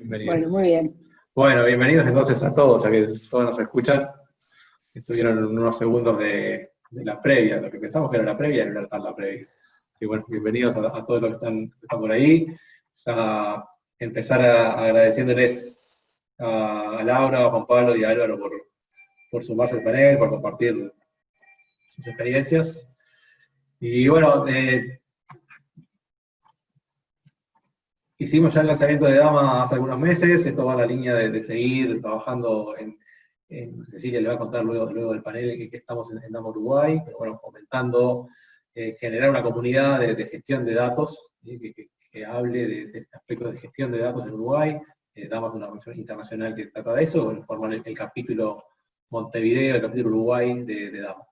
Bienvenido. Bueno, muy bien. Bueno, bienvenidos entonces a todos, ya que todos nos escuchan. Estuvieron unos segundos de la previa, lo que pensamos que era la previa, no era tan la previa. Así bueno, bienvenidos a todos los que están por ahí. Ya empezar agradeciéndoles a Laura, a Juan Pablo y a Álvaro por sumarse al panel, por compartir sus experiencias. Y bueno, hicimos ya el lanzamiento de Dama hace algunos meses, esto va en la línea de seguir trabajando Cecilia le va a contar luego del panel que estamos en Dama Uruguay, pero bueno, comentando generar una comunidad de gestión de datos, que hable de aspectos de gestión de datos en Uruguay. Dama es una organización internacional que trata de eso, bueno, forman el capítulo Montevideo, el capítulo Uruguay de Dama.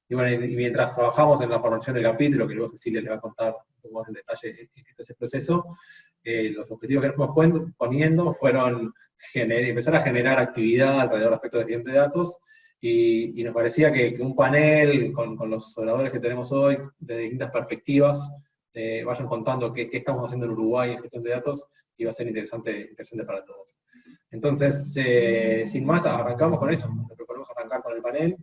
Y bueno, y mientras trabajamos en la formación del capítulo, que luego Cecilia le va a contar un poco más en detalle ese proceso, los objetivos que nos fuimos poniendo fueron empezar a generar actividad alrededor de aspectos de gestión de datos, y nos parecía que un panel con los oradores que tenemos hoy, de distintas perspectivas, vayan contando qué estamos haciendo en Uruguay en gestión de datos, y va a ser interesante para todos. Entonces, sin más, arrancamos con eso. Nos proponemos arrancar con el panel,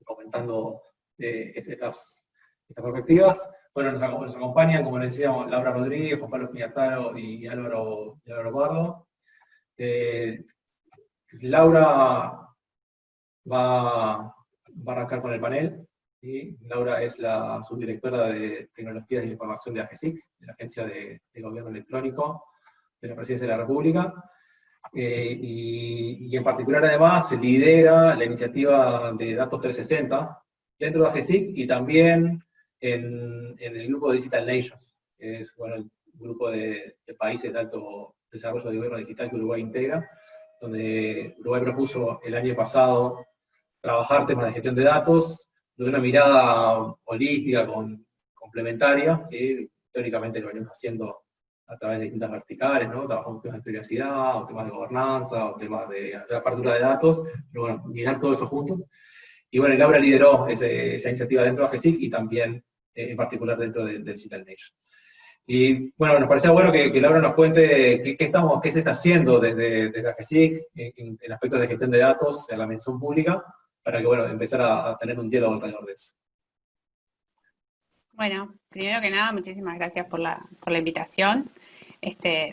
comentando estas perspectivas. Bueno, nos acompañan, como les decíamos, Laura Rodríguez, Juan Pablo Piñataro y Álvaro Pardo. Laura va a arrancar con el panel. ¿Sí? Laura es la subdirectora de Tecnologías y Información de AGESIC, de la Agencia de Gobierno Electrónico de la Presidencia de la República. Y en particular, además, se lidera la iniciativa de Datos 360 dentro de AGESIC y también en el grupo Digital Nations, que es el grupo de países de alto desarrollo de gobierno digital que Uruguay integra, donde Uruguay propuso el año pasado trabajar temas de gestión de datos de una mirada holística, complementaria, ¿sí? Teóricamente lo venimos haciendo a través de distintas verticales, ¿no? Trabajamos temas de privacidad, o temas de gobernanza, o temas de apertura de datos, pero bueno, mirar todo eso juntos. Y bueno, Laura lideró esa iniciativa dentro de AGESIC y también en particular dentro del Digital Nation. Y bueno, nos parecía bueno que Laura nos cuente qué se está haciendo desde AGESIC en aspectos de gestión de datos en la mención pública, para que empezar a tener un diálogo alrededor de eso. Bueno, primero que nada, muchísimas gracias por la invitación.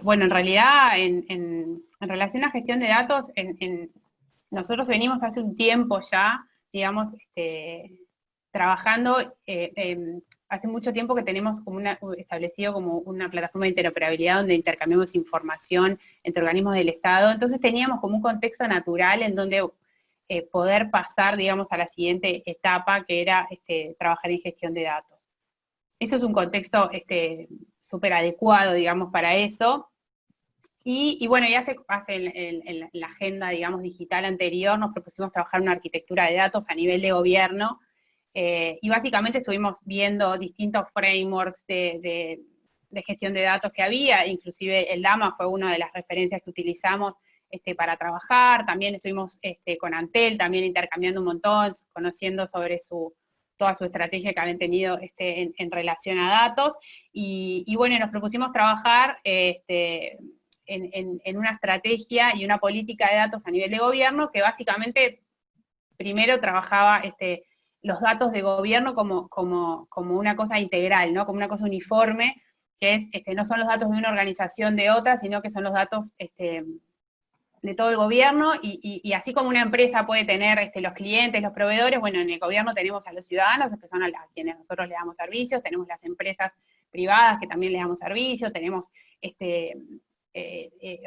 Bueno, en realidad, en relación a gestión de datos, nosotros venimos hace un tiempo ya, digamos, trabajando, hace mucho tiempo que tenemos establecido como una plataforma de interoperabilidad donde intercambiamos información entre organismos del Estado. Entonces teníamos como un contexto natural en donde poder pasar, digamos, a la siguiente etapa, que era trabajar en gestión de datos. Eso es un contexto súper adecuado, digamos, para eso. Y bueno, ya en la agenda, digamos, digital anterior, nos propusimos trabajar una arquitectura de datos a nivel de gobierno, y básicamente estuvimos viendo distintos frameworks de gestión de datos que había, inclusive el DAMA fue una de las referencias que utilizamos para trabajar. También estuvimos con Antel, también intercambiando un montón, conociendo sobre toda su estrategia que habían tenido en relación a datos, y bueno, nos propusimos trabajar en una estrategia y una política de datos a nivel de gobierno que básicamente primero trabajaba los datos de gobierno como una cosa integral, ¿no? Como una cosa uniforme, que es no son los datos de una organización de otra, sino que son los datos de todo el gobierno, y así como una empresa puede tener los clientes, los proveedores, bueno, en el gobierno tenemos a los ciudadanos, que son a quienes nosotros le damos servicios, tenemos las empresas privadas que también les damos servicios, tenemos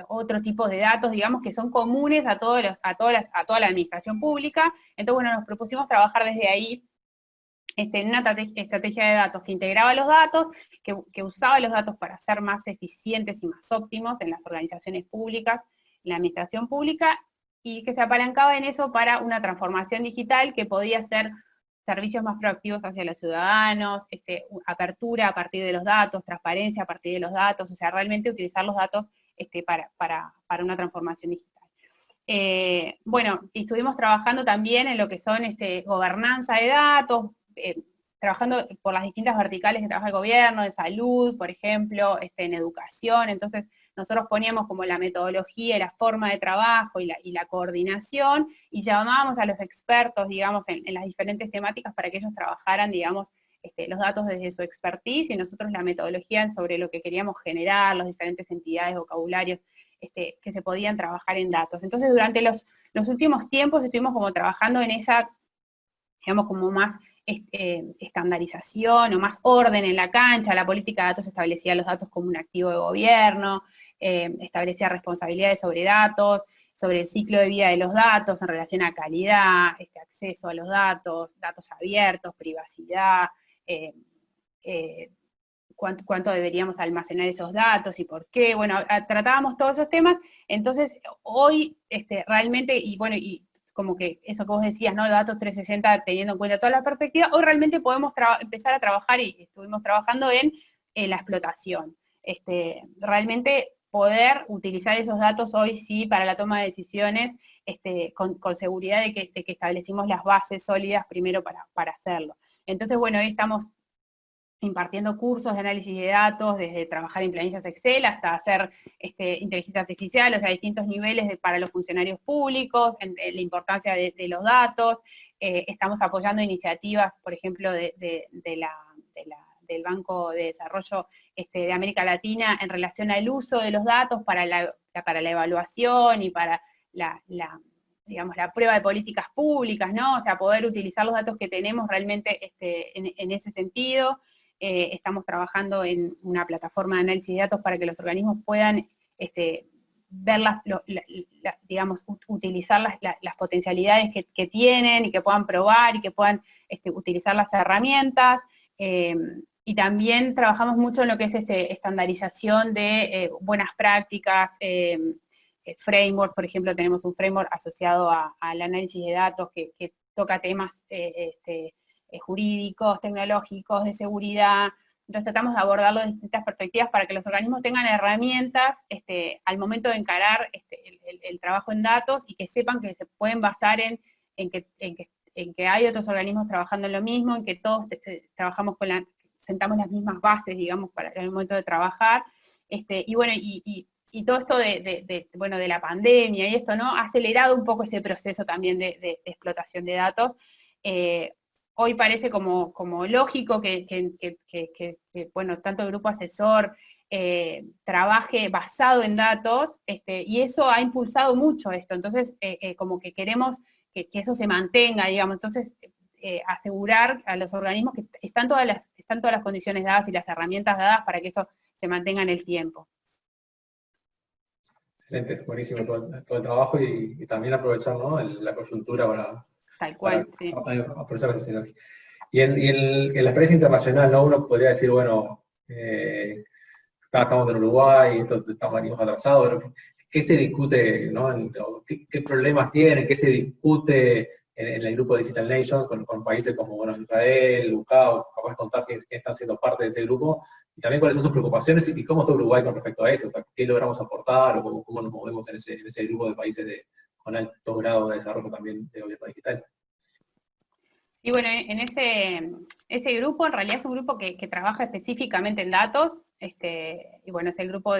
otro tipo de datos, digamos, que son comunes a toda la administración pública. Entonces, bueno, nos propusimos trabajar desde ahí en una estrategia de datos que integraba los datos, que usaba los datos para ser más eficientes y más óptimos en las organizaciones públicas, en la administración pública, y que se apalancaba en eso para una transformación digital que podía ser servicios más proactivos hacia los ciudadanos, apertura a partir de los datos, transparencia a partir de los datos, o sea, realmente utilizar los datos para una transformación digital. Bueno, estuvimos trabajando también en lo que son gobernanza de datos, trabajando por las distintas verticales que trabaja el gobierno, de salud, por ejemplo, en educación. Entonces nosotros poníamos como la metodología y la forma de trabajo y la coordinación, y llamábamos a los expertos, digamos, en las diferentes temáticas para que ellos trabajaran, digamos, los datos desde su expertise, y nosotros la metodología sobre lo que queríamos generar, las diferentes entidades, vocabularios, que se podían trabajar en datos. Entonces, durante los últimos tiempos estuvimos como trabajando en esa, digamos, como más estandarización o más orden en la cancha. La política de datos establecía los datos como un activo de gobierno, establecía responsabilidades sobre datos, sobre el ciclo de vida de los datos en relación a calidad, acceso a los datos, datos abiertos, privacidad, cuánto deberíamos almacenar esos datos y por qué. Bueno, tratábamos todos esos temas. Entonces, hoy realmente, y bueno, y como que eso que vos decías, ¿no? Los datos 360 teniendo en cuenta toda la perspectiva, hoy realmente podemos empezar a trabajar, y estuvimos trabajando en la explotación. Realmente poder utilizar esos datos hoy sí para la toma de decisiones, con seguridad de que establecimos las bases sólidas primero para hacerlo. Entonces, bueno, hoy estamos impartiendo cursos de análisis de datos, desde trabajar en planillas Excel hasta hacer inteligencia artificial, o sea, distintos niveles para los funcionarios públicos, en la importancia de los datos. Estamos apoyando iniciativas, por ejemplo, del Banco de Desarrollo de América Latina en relación al uso de los datos para la evaluación y para digamos, la prueba de políticas públicas, ¿no? O sea, poder utilizar los datos que tenemos realmente en ese sentido. Estamos trabajando en una plataforma de análisis de datos para que los organismos puedan ver digamos, utilizar las potencialidades que tienen, y que puedan probar, y que puedan utilizar las herramientas. Y también trabajamos mucho en lo que es estandarización de buenas prácticas, framework. Por ejemplo, tenemos un framework asociado al análisis de datos que toca temas jurídicos, tecnológicos, de seguridad. Entonces tratamos de abordarlo de distintas perspectivas para que los organismos tengan herramientas al momento de encarar el trabajo en datos, y que sepan que se pueden basar en que hay otros organismos trabajando en lo mismo, en que todos trabajamos sentamos las mismas bases, digamos, para el momento de trabajar. Y bueno, y todo esto de la pandemia y esto, ¿no? Ha acelerado un poco ese proceso también de explotación de datos. Hoy parece como lógico que bueno, tanto el grupo asesor trabaje basado en datos, y eso ha impulsado mucho esto. Entonces, como que queremos que eso se mantenga, digamos. Entonces, asegurar a los organismos que están todas las condiciones dadas y las herramientas dadas para que eso se mantenga en el tiempo. Excelente, buenísimo todo el trabajo, y también aprovechar, ¿no? la coyuntura para Tal cual, sí. aprovechar esa sinergia. Y en la experiencia internacional, ¿no? Uno podría decir, bueno, estamos en Uruguay, venimos atrasados, pero ¿qué se discute, ¿no? ¿Qué problemas tienen? ¿Qué se discute en el grupo Digital Nation con países como, bueno, Israel, UCAO? Capaz de contar que están siendo parte de ese grupo, y también cuáles son sus preocupaciones y cómo está Uruguay con respecto a eso, o sea, qué logramos aportar, o cómo nos movemos en ese grupo de países con alto grado de desarrollo también de gobierno digital. Y bueno, en ese grupo, en realidad es un grupo que trabaja específicamente en datos, y bueno, es el grupo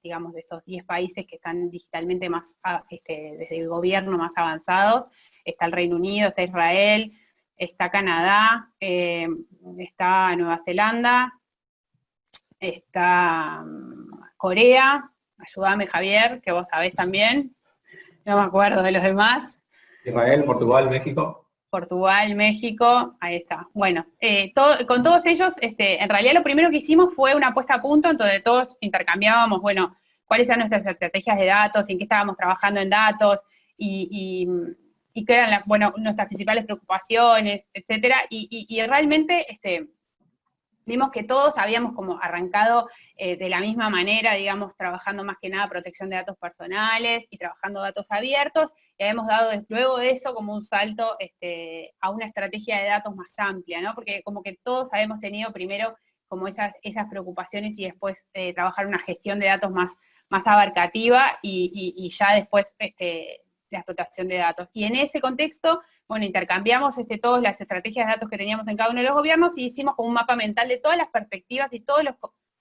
digamos, de estos 10 países que están digitalmente más, desde el gobierno más avanzados. Está el Reino Unido, está Israel, está Canadá, está Nueva Zelanda, está Corea. Ayúdame, Javier, que vos sabés también. No me acuerdo de los demás. Israel, Portugal, México. Portugal, México, ahí está. Bueno, con todos ellos, en realidad lo primero que hicimos fue una puesta a punto, en donde todos intercambiábamos, bueno, cuáles eran nuestras estrategias de datos, en qué estábamos trabajando en datos, y qué eran nuestras principales preocupaciones, etcétera. Y realmente vimos que todos habíamos como arrancado de la misma manera, digamos, trabajando más que nada protección de datos personales y trabajando datos abiertos, y habíamos dado luego de eso como un salto a una estrategia de datos más amplia, ¿no? Porque como que todos habíamos tenido primero como esas preocupaciones, y después trabajar una gestión de datos más abarcativa, y ya después la explotación de datos. Y en ese contexto, bueno, intercambiamos todas las estrategias de datos que teníamos en cada uno de los gobiernos, y hicimos como un mapa mental de todas las perspectivas y todos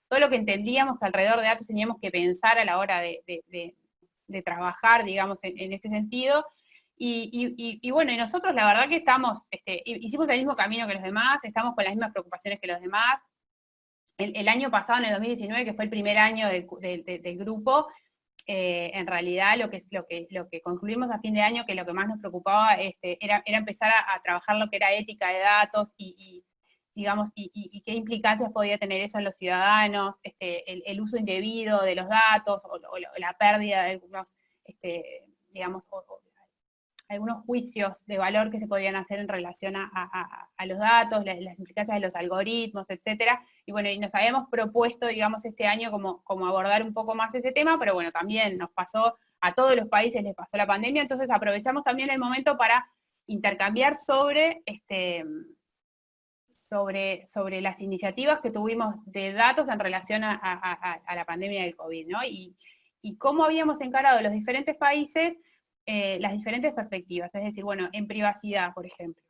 todo lo que entendíamos que alrededor de datos teníamos que pensar a la hora de trabajar, digamos, en este sentido. Y bueno, y nosotros la verdad que estamos, hicimos el mismo camino que los demás, estamos con las mismas preocupaciones que los demás. El año pasado, en el 2019, que fue el primer año del grupo, en realidad lo que concluimos a fin de año, que lo que más nos preocupaba era empezar a trabajar lo que era ética de datos digamos, y qué implicancias podía tener eso en los ciudadanos, el uso indebido de los datos, o la pérdida de algunos, digamos, algunos juicios de valor que se podían hacer en relación a los datos, las implicancias de los algoritmos, etcétera. Y bueno, y nos habíamos propuesto, digamos, este año como abordar un poco más ese tema, pero bueno, también nos pasó, a todos los países les pasó la pandemia, entonces aprovechamos también el momento para intercambiar sobre las iniciativas que tuvimos de datos en relación a la pandemia del COVID, ¿no? Y cómo habíamos encarado los diferentes países las diferentes perspectivas, es decir, bueno, en privacidad, por ejemplo.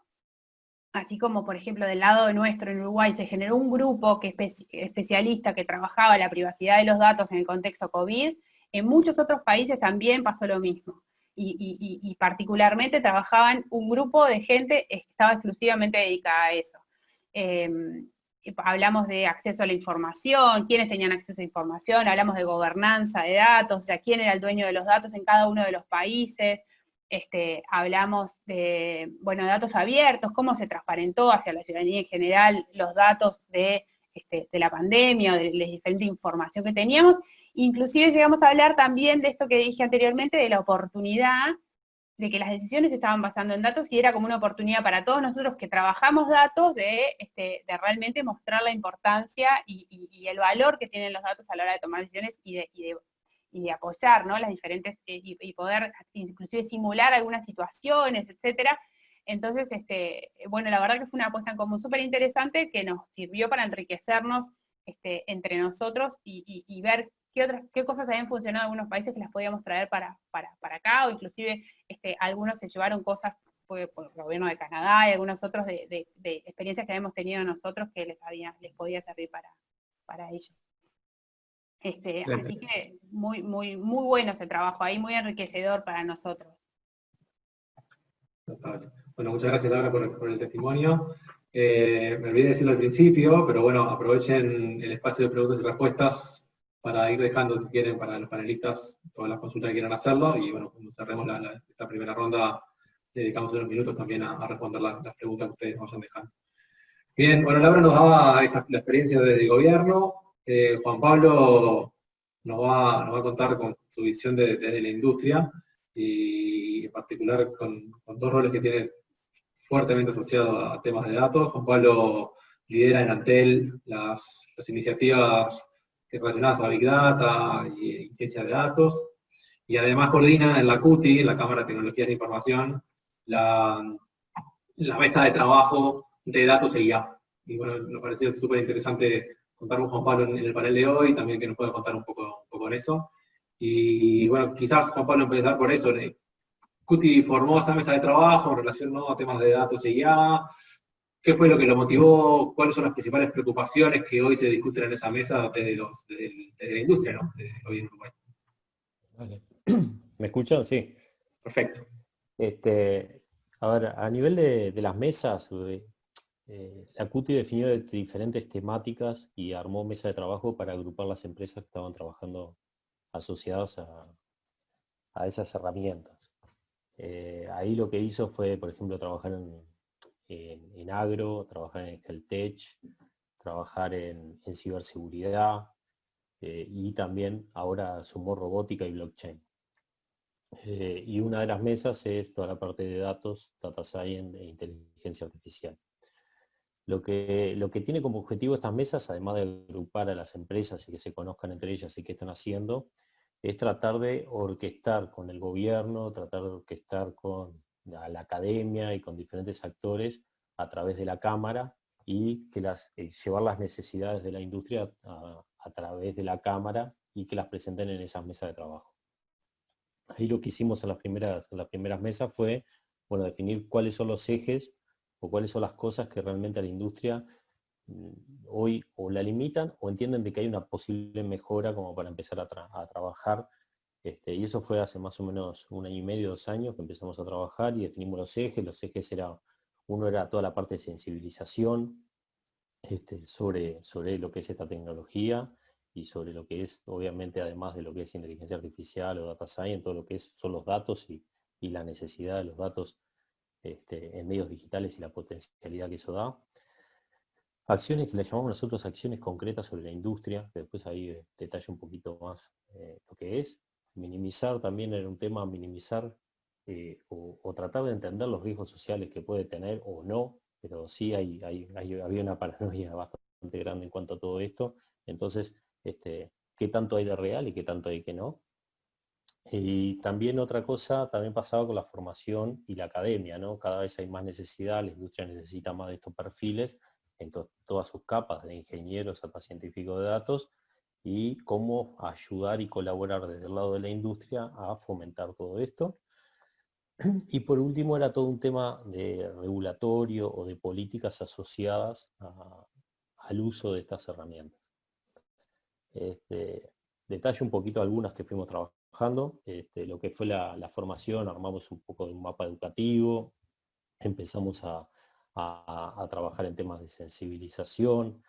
Así como, por ejemplo, del lado nuestro en Uruguay se generó un grupo especialista que trabajaba la privacidad de los datos en el contexto COVID, en muchos otros países también pasó lo mismo. Y particularmente trabajaban un grupo de gente que estaba exclusivamente dedicada a eso. Hablamos de acceso a la información, quiénes tenían acceso a la información, hablamos de gobernanza de datos, o sea, quién era el dueño de los datos en cada uno de los países, hablamos de, bueno, de datos abiertos, cómo se transparentó hacia la ciudadanía en general los datos de la pandemia, o de la diferente información que teníamos. Inclusive llegamos a hablar también de esto que dije anteriormente, de la oportunidad de que las decisiones se estaban basando en datos y era como una oportunidad para todos nosotros que trabajamos datos de realmente mostrar la importancia y el valor que tienen los datos a la hora de tomar decisiones y de apoyar, ¿no? Las diferentes, y poder inclusive simular algunas situaciones, etcétera. Entonces, bueno, la verdad que fue una apuesta en común súper interesante que nos sirvió para enriquecernos entre nosotros y ver qué cosas habían funcionado en algunos países que las podíamos traer para acá, o inclusive algunos se llevaron cosas por el gobierno de Canadá y algunos otros de experiencias que habíamos tenido nosotros que les podía servir para ellos. Así que muy, muy, muy bueno ese trabajo ahí, muy enriquecedor para nosotros. Total. Bueno, muchas gracias, Laura, por el testimonio. Me olvidé decirlo al principio, pero bueno, aprovechen el espacio de preguntas y respuestas para ir dejando, si quieren, para los panelistas todas las consultas que quieran hacerlo, y bueno, cuando cerremos esta primera ronda, dedicamos unos minutos también a responder las preguntas que ustedes vayan dejando. Bien, bueno, Laura nos daba la experiencia del gobierno. Juan Pablo nos va a contar con su visión desde la industria, y en particular con dos roles que tiene fuertemente asociados a temas de datos. Juan Pablo lidera en Antel las iniciativas relacionadas a Big Data y ciencia de datos, y además coordina en la CUTI, en la Cámara de Tecnologías de Información, la mesa de trabajo de datos e IA. Y bueno, nos pareció súper interesante contar con Juan Pablo en el panel de hoy, también que nos pueda contar un poco en eso. Y bueno, quizás Juan Pablo empezar por eso. CUTI formó esa mesa de trabajo en relación, ¿no?, a temas de datos e IA. ¿Qué fue lo que lo motivó? ¿Cuáles son las principales preocupaciones que hoy se discuten en esa mesa desde la industria, ¿no?, hoy en Uruguay? Vale. ¿Me escuchan? Sí. Perfecto. A ver, a nivel de las mesas, la CUTI definió diferentes temáticas y armó mesa de trabajo para agrupar las empresas que estaban trabajando asociadas a esas herramientas. Ahí lo que hizo fue, por ejemplo, trabajar en agro, trabajar en HealthTech, trabajar en ciberseguridad, y también ahora sumó robótica y blockchain. Y una de las mesas es toda la parte de datos, data science e inteligencia artificial. Lo que tiene como objetivo estas mesas, además de agrupar a las empresas y que se conozcan entre ellas y qué están haciendo, es tratar de orquestar con el gobierno, tratar de orquestar con la academia y con diferentes actores a través de la Cámara, y que llevar las necesidades de la industria a través de la Cámara y que las presenten en esas mesas de trabajo. Ahí lo que hicimos en las primeras mesas fue, bueno, definir cuáles son los ejes o cuáles son las cosas que realmente a la industria hoy o la limitan o entienden de que hay una posible mejora como para empezar a trabajar. Y eso fue hace más o menos 1 año y medio, 2 años que empezamos a trabajar y definimos los ejes. Los ejes uno era toda la parte de sensibilización sobre lo que es esta tecnología y sobre lo que es, obviamente, además de lo que es inteligencia artificial o data science, todo lo que son los datos y la necesidad de los datos en medios digitales y la potencialidad que eso da. Acciones que le llamamos nosotros acciones concretas sobre la industria, que después ahí detallo un poquito más lo que es. Minimizar también era un tema, minimizar o tratar de entender los riesgos sociales que puede tener o no, pero sí había una paranoia bastante grande en cuanto a todo esto. Entonces, ¿qué tanto hay de real y qué tanto hay que no? Y también otra cosa, también pasaba con la formación y la academia, ¿no? Cada vez hay más necesidad, la industria necesita más de estos perfiles, en todas sus capas, de ingenieros hasta científicos de datos, y cómo ayudar y colaborar desde el lado de la industria a fomentar todo esto. Y por último era todo un tema de regulatorio o de políticas asociadas al uso de estas herramientas. Detallo un poquito algunas que fuimos trabajando. Lo que fue la formación, armamos un poco de un mapa educativo, empezamos a trabajar en temas de sensibilización,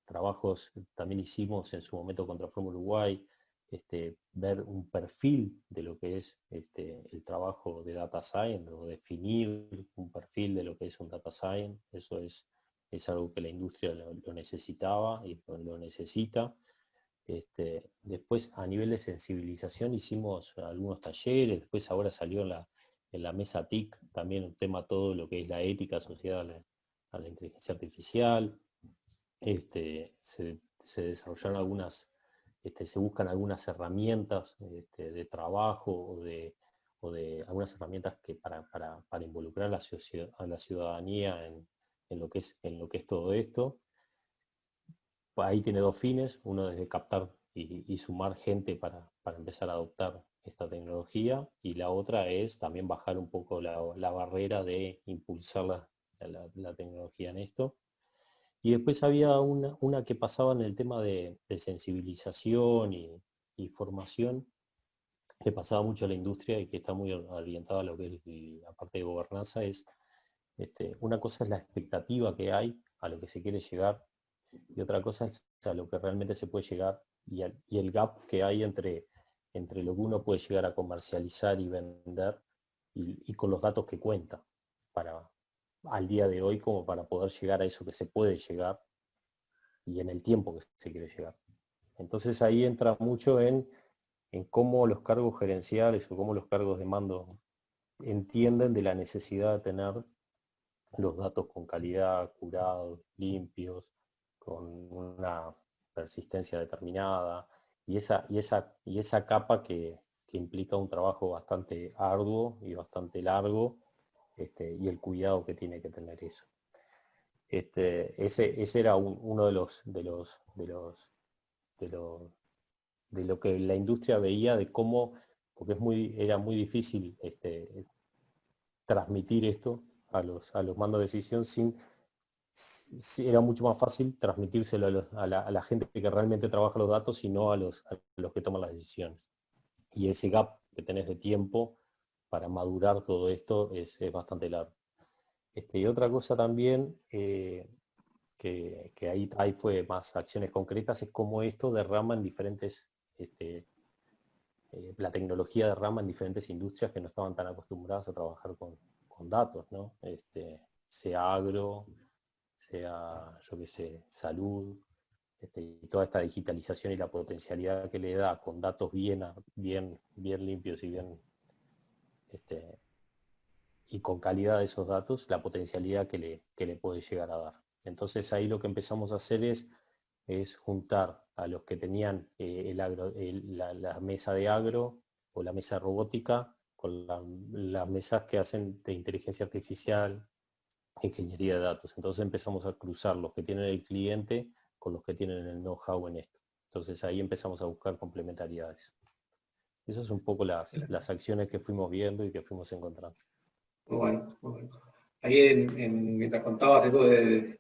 trabajos también hicimos en su momento con Transform Uruguay, ver un perfil de lo que es el trabajo de Data Science, o definir un perfil de lo que es un Data Science. Eso es algo que la industria lo necesitaba y lo necesita. Después, a nivel de sensibilización, hicimos algunos talleres. Después ahora salió en la mesa TIC también un tema, todo lo que es la ética asociada a la inteligencia artificial. Se desarrollaron algunas, se buscan algunas herramientas de trabajo o de algunas herramientas que para involucrar a la ciudadanía en lo que es todo esto. Ahí tiene 2 fines, uno es de captar y sumar gente para empezar a adoptar esta tecnología, y la otra es también bajar un poco la barrera de impulsar la tecnología en esto. Y después había una que pasaba en el tema de sensibilización y formación, que pasaba mucho a la industria y que está muy orientada a lo que es la parte de gobernanza. Una cosa es la expectativa que hay a lo que se quiere llegar, y otra cosa es a lo que realmente se puede llegar, y el gap que hay entre lo que uno puede llegar a comercializar y vender y con los datos que cuenta al día de hoy, como para poder llegar a eso que se puede llegar y en el tiempo que se quiere llegar. Entonces ahí entra mucho en cómo los cargos gerenciales o cómo los cargos de mando entienden de la necesidad de tener los datos con calidad, curados, limpios, con una persistencia determinada, y esa capa que implica un trabajo bastante arduo y bastante largo, y el cuidado que tiene que tener eso. Ese era uno de lo que la industria veía, de cómo, porque era muy difícil transmitir esto a los mandos de decisión era mucho más fácil transmitírselo a la gente que realmente trabaja los datos y no a los que toman las decisiones. Y ese gap que tenés de tiempo para madurar todo esto es bastante largo. Y otra cosa también, que ahí fue más acciones concretas, es cómo esto derrama en diferentes, la tecnología derrama en diferentes industrias que no estaban tan acostumbradas a trabajar con datos, ¿no? Sea agro, sea, yo qué sé, salud, y toda esta digitalización y la potencialidad que le da con datos bien limpios y y con calidad de esos datos, la potencialidad que le puede llegar a dar. Entonces ahí lo que empezamos a hacer es juntar a los que tenían la mesa de agro o la mesa robótica con las mesas que hacen de inteligencia artificial, ingeniería de datos. Entonces empezamos a cruzar los que tienen el cliente con los que tienen el know-how en esto. Entonces ahí empezamos a buscar complementariedades. Esas son un poco las acciones que fuimos viendo y que fuimos encontrando. Muy bueno, muy bueno. ahí mientras contabas eso de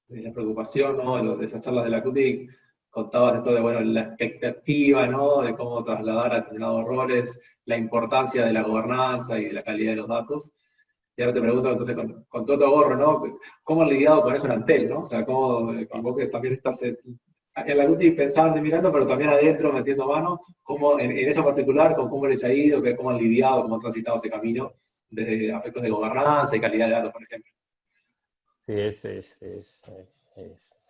la preocupación, ¿no? De esas charlas de la CUTIC, contabas esto de, bueno, la expectativa, ¿no? De cómo trasladar a determinados roles, la importancia de la gobernanza y de la calidad de los datos. Y ahora te pregunto, entonces, con todo tu gorro, ¿no? ¿Cómo has lidiado con eso en Antel, ¿no? O sea, ¿cómo, con vos que también estás en la CUTIC pensando y mirando, pero también adentro, metiendo mano, cómo, en eso particular, con cómo les ha ido, cómo han lidiado, cómo han transitado ese camino de aspectos de gobernanza y calidad de datos, por ejemplo? Sí,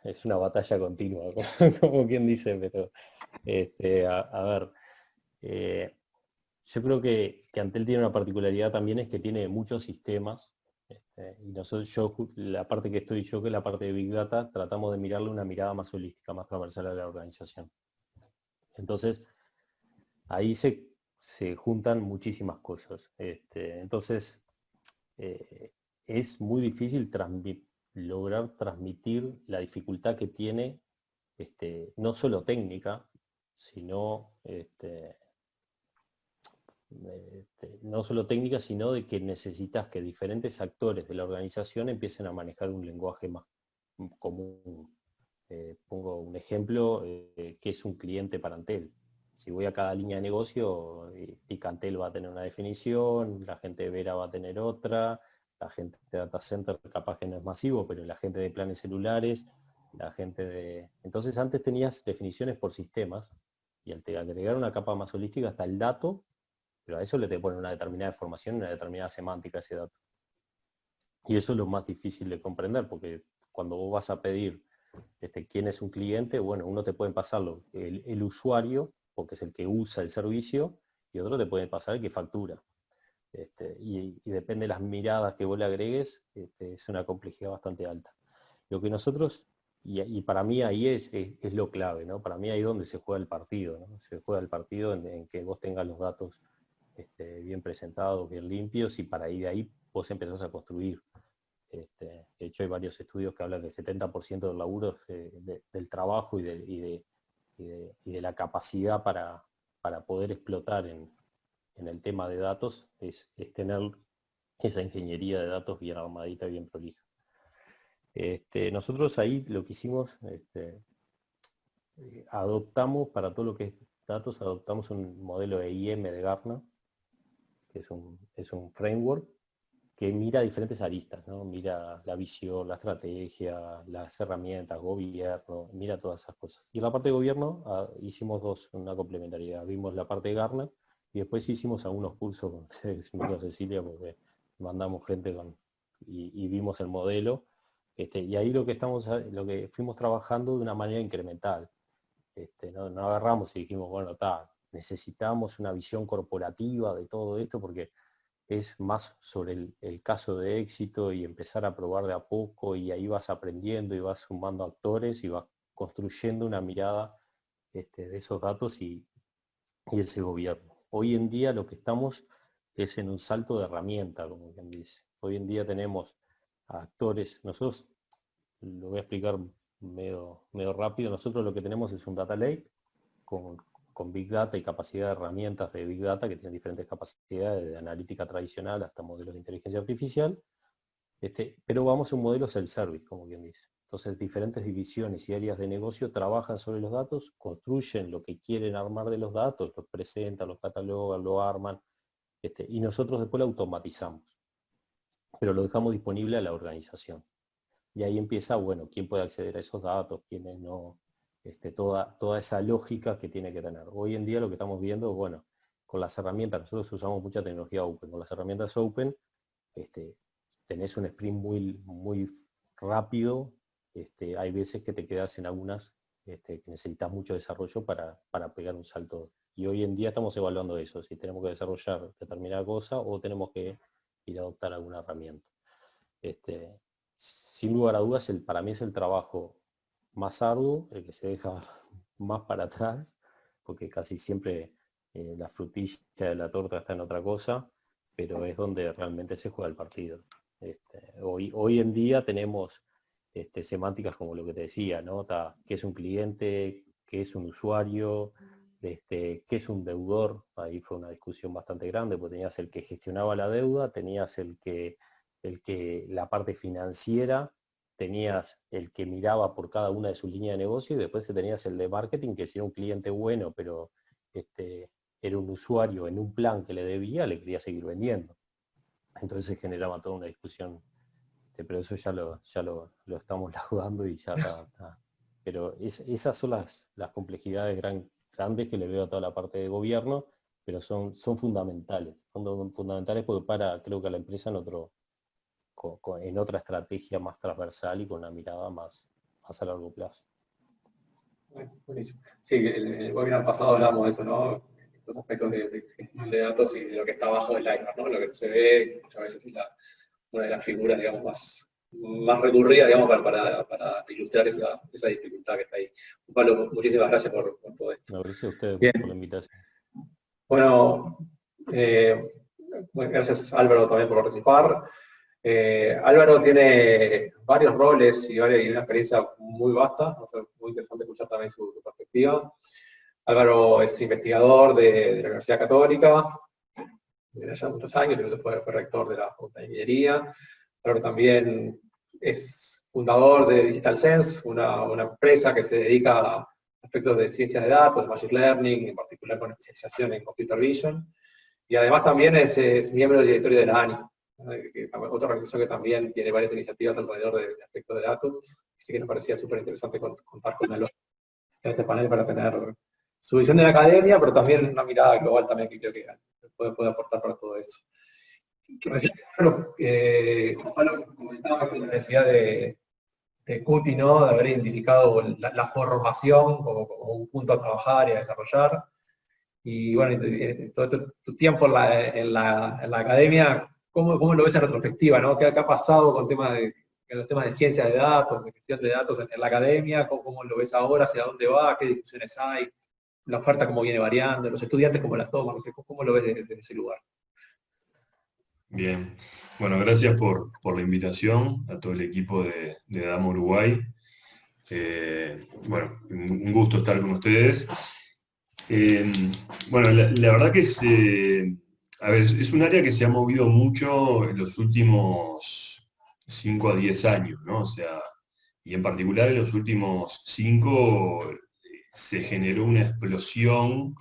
es una batalla continua, como quien dice, pero a ver, yo creo que Antel tiene una particularidad también, es que tiene muchos sistemas, y nosotros, la parte que estoy yo, que es la parte de Big Data, tratamos de mirarle una mirada más holística, más transversal a la organización. Entonces, ahí se juntan muchísimas cosas. Entonces, es muy difícil lograr transmitir la dificultad que tiene, no solo técnica, sino no solo técnica, sino de que necesitas que diferentes actores de la organización empiecen a manejar un lenguaje más común. Pongo un ejemplo, que es un cliente para Antel. Si voy a cada línea de negocio, Antel va a tener una definición, la gente de Vera va a tener otra, la gente de Data Center capaz que no es masivo, pero la gente de planes celulares, la gente de... Entonces antes tenías definiciones por sistemas, y al agregar una capa más holística hasta el dato, pero a eso le te ponen una determinada información, una determinada semántica a ese dato. Y eso es lo más difícil de comprender, porque cuando vos vas a pedir quién es un cliente, bueno, uno te puede pasarlo el usuario, porque es el que usa el servicio, y otro te puede pasar el que factura. Y depende de las miradas que vos le agregues, es una complejidad bastante alta. Lo que nosotros, y para mí ahí es lo clave, ¿no? Para mí ahí es donde se juega el partido, ¿no? Se juega el partido en que vos tengas los datos bien presentados, bien limpios, y para ahí de ahí vos empezás a construir. De hecho, hay varios estudios que hablan del 70% del laburo del trabajo y de la capacidad para poder explotar en el tema de datos, es tener esa ingeniería de datos bien armadita, bien prolija. Nosotros ahí lo que hicimos, adoptamos para todo lo que es datos, adoptamos un modelo de IM de Gartner, que es un framework que mira diferentes aristas, ¿no? Mira la visión, la estrategia, las herramientas, gobierno, mira todas esas cosas. Y en la parte de gobierno hicimos una complementariedad. Vimos la parte de Gartner y después hicimos algunos cursos con ustedes, Cecilia, porque mandamos gente y vimos el modelo. Y ahí lo que fuimos trabajando de una manera incremental. No agarramos y dijimos, bueno, necesitamos una visión corporativa de todo esto, porque es más sobre el caso de éxito y empezar a probar de a poco, y ahí vas aprendiendo y vas sumando actores y vas construyendo una mirada de esos datos y ese gobierno. Hoy en día lo que estamos es en un salto de herramienta, como quien dice. Hoy en día tenemos a actores, nosotros, lo voy a explicar medio rápido, nosotros lo que tenemos es un data lake con Big Data y capacidad de herramientas de Big Data que tienen diferentes capacidades, de analítica tradicional hasta modelos de inteligencia artificial, pero vamos a un modelo self-service, como quien dice. Entonces, diferentes divisiones y áreas de negocio trabajan sobre los datos, construyen lo que quieren armar de los datos, los presentan, los catalogan, lo arman, y nosotros después lo automatizamos, pero lo dejamos disponible a la organización. Y ahí empieza, bueno, quién puede acceder a esos datos, quiénes no, toda esa lógica que tiene que tener. Hoy en día lo que estamos viendo, bueno, con las herramientas, nosotros usamos mucha tecnología open, con las herramientas open, tenés un sprint muy rápido, hay veces que te quedas en algunas que necesitas mucho desarrollo para pegar un salto. Y hoy en día estamos evaluando eso, si tenemos que desarrollar determinada cosa o tenemos que ir a adoptar alguna herramienta. Sin lugar a dudas, para mí es el trabajo más arduo, el que se deja más para atrás, porque casi siempre la frutilla de la torta está en otra cosa, pero es donde realmente se juega el partido. Hoy en día tenemos semánticas como lo que te decía, ¿no? ¿Qué es un cliente? ¿Qué es un usuario? ¿Qué es un deudor? Ahí fue una discusión bastante grande, porque tenías el que gestionaba la deuda, tenías el que la parte financiera, tenías el que miraba por cada una de sus líneas de negocio y después tenías el de marketing, que si era un cliente bueno, pero era un usuario en un plan que le debía, le quería seguir vendiendo. Entonces se generaba toda una discusión, pero eso ya lo estamos laudando y ya está. Pero esas son las complejidades grandes que le veo a toda la parte de gobierno, pero son fundamentales. Son fundamentales porque creo que a la empresa en otra estrategia más transversal y con una mirada más a largo plazo. Buenísimo. Sí, el webinar pasado hablamos de eso, ¿no? Los aspectos de datos y de lo que está abajo del iceberg, ¿no? Lo que no se ve, muchas veces es una de las figuras, digamos, más recurridas, digamos, para ilustrar esa dificultad que está ahí. Pablo, muchísimas gracias por todo esto. Gracias a ustedes por la invitación. Bueno, gracias Álvaro también por participar. Álvaro tiene varios roles y una experiencia muy vasta, va a ser muy interesante escuchar también su perspectiva. Álvaro es investigador de la Universidad Católica, desde hace muchos años, incluso fue rector de la Facultad de Ingeniería. Álvaro también es fundador de Digital Sense, una empresa que se dedica a aspectos de ciencias de datos, machine learning, en particular con especialización en computer vision. Y además también es miembro del directorio de la ANI, otra organización que también tiene varias iniciativas alrededor de aspectos de datos. Así que nos parecía súper interesante contar con él en este panel para tener su visión de la academia, pero también una mirada global también que creo que puede aportar para todo eso. Recién Pablo comentaba con la necesidad de Cuti, ¿no? De haber identificado la formación como un punto a trabajar y a desarrollar. Y bueno, todo tu tiempo en la academia, ¿cómo lo ves en retrospectiva, ¿no? ¿Qué ha pasado con los temas de ciencia de datos, de gestión de datos en la academia? ¿Cómo lo ves ahora? ¿Hacia dónde va? ¿Qué discusiones hay? ¿La oferta cómo viene variando? ¿Los estudiantes cómo la toman? No sé, ¿cómo lo ves desde ese lugar? Bien, bueno, gracias por la invitación a todo el equipo de Dama Uruguay. Bueno, un gusto estar con ustedes. Bueno, la verdad que es un área que se ha movido mucho en los últimos 5 a 10 años, ¿no? O sea, y en particular en los últimos 5 se generó una explosión,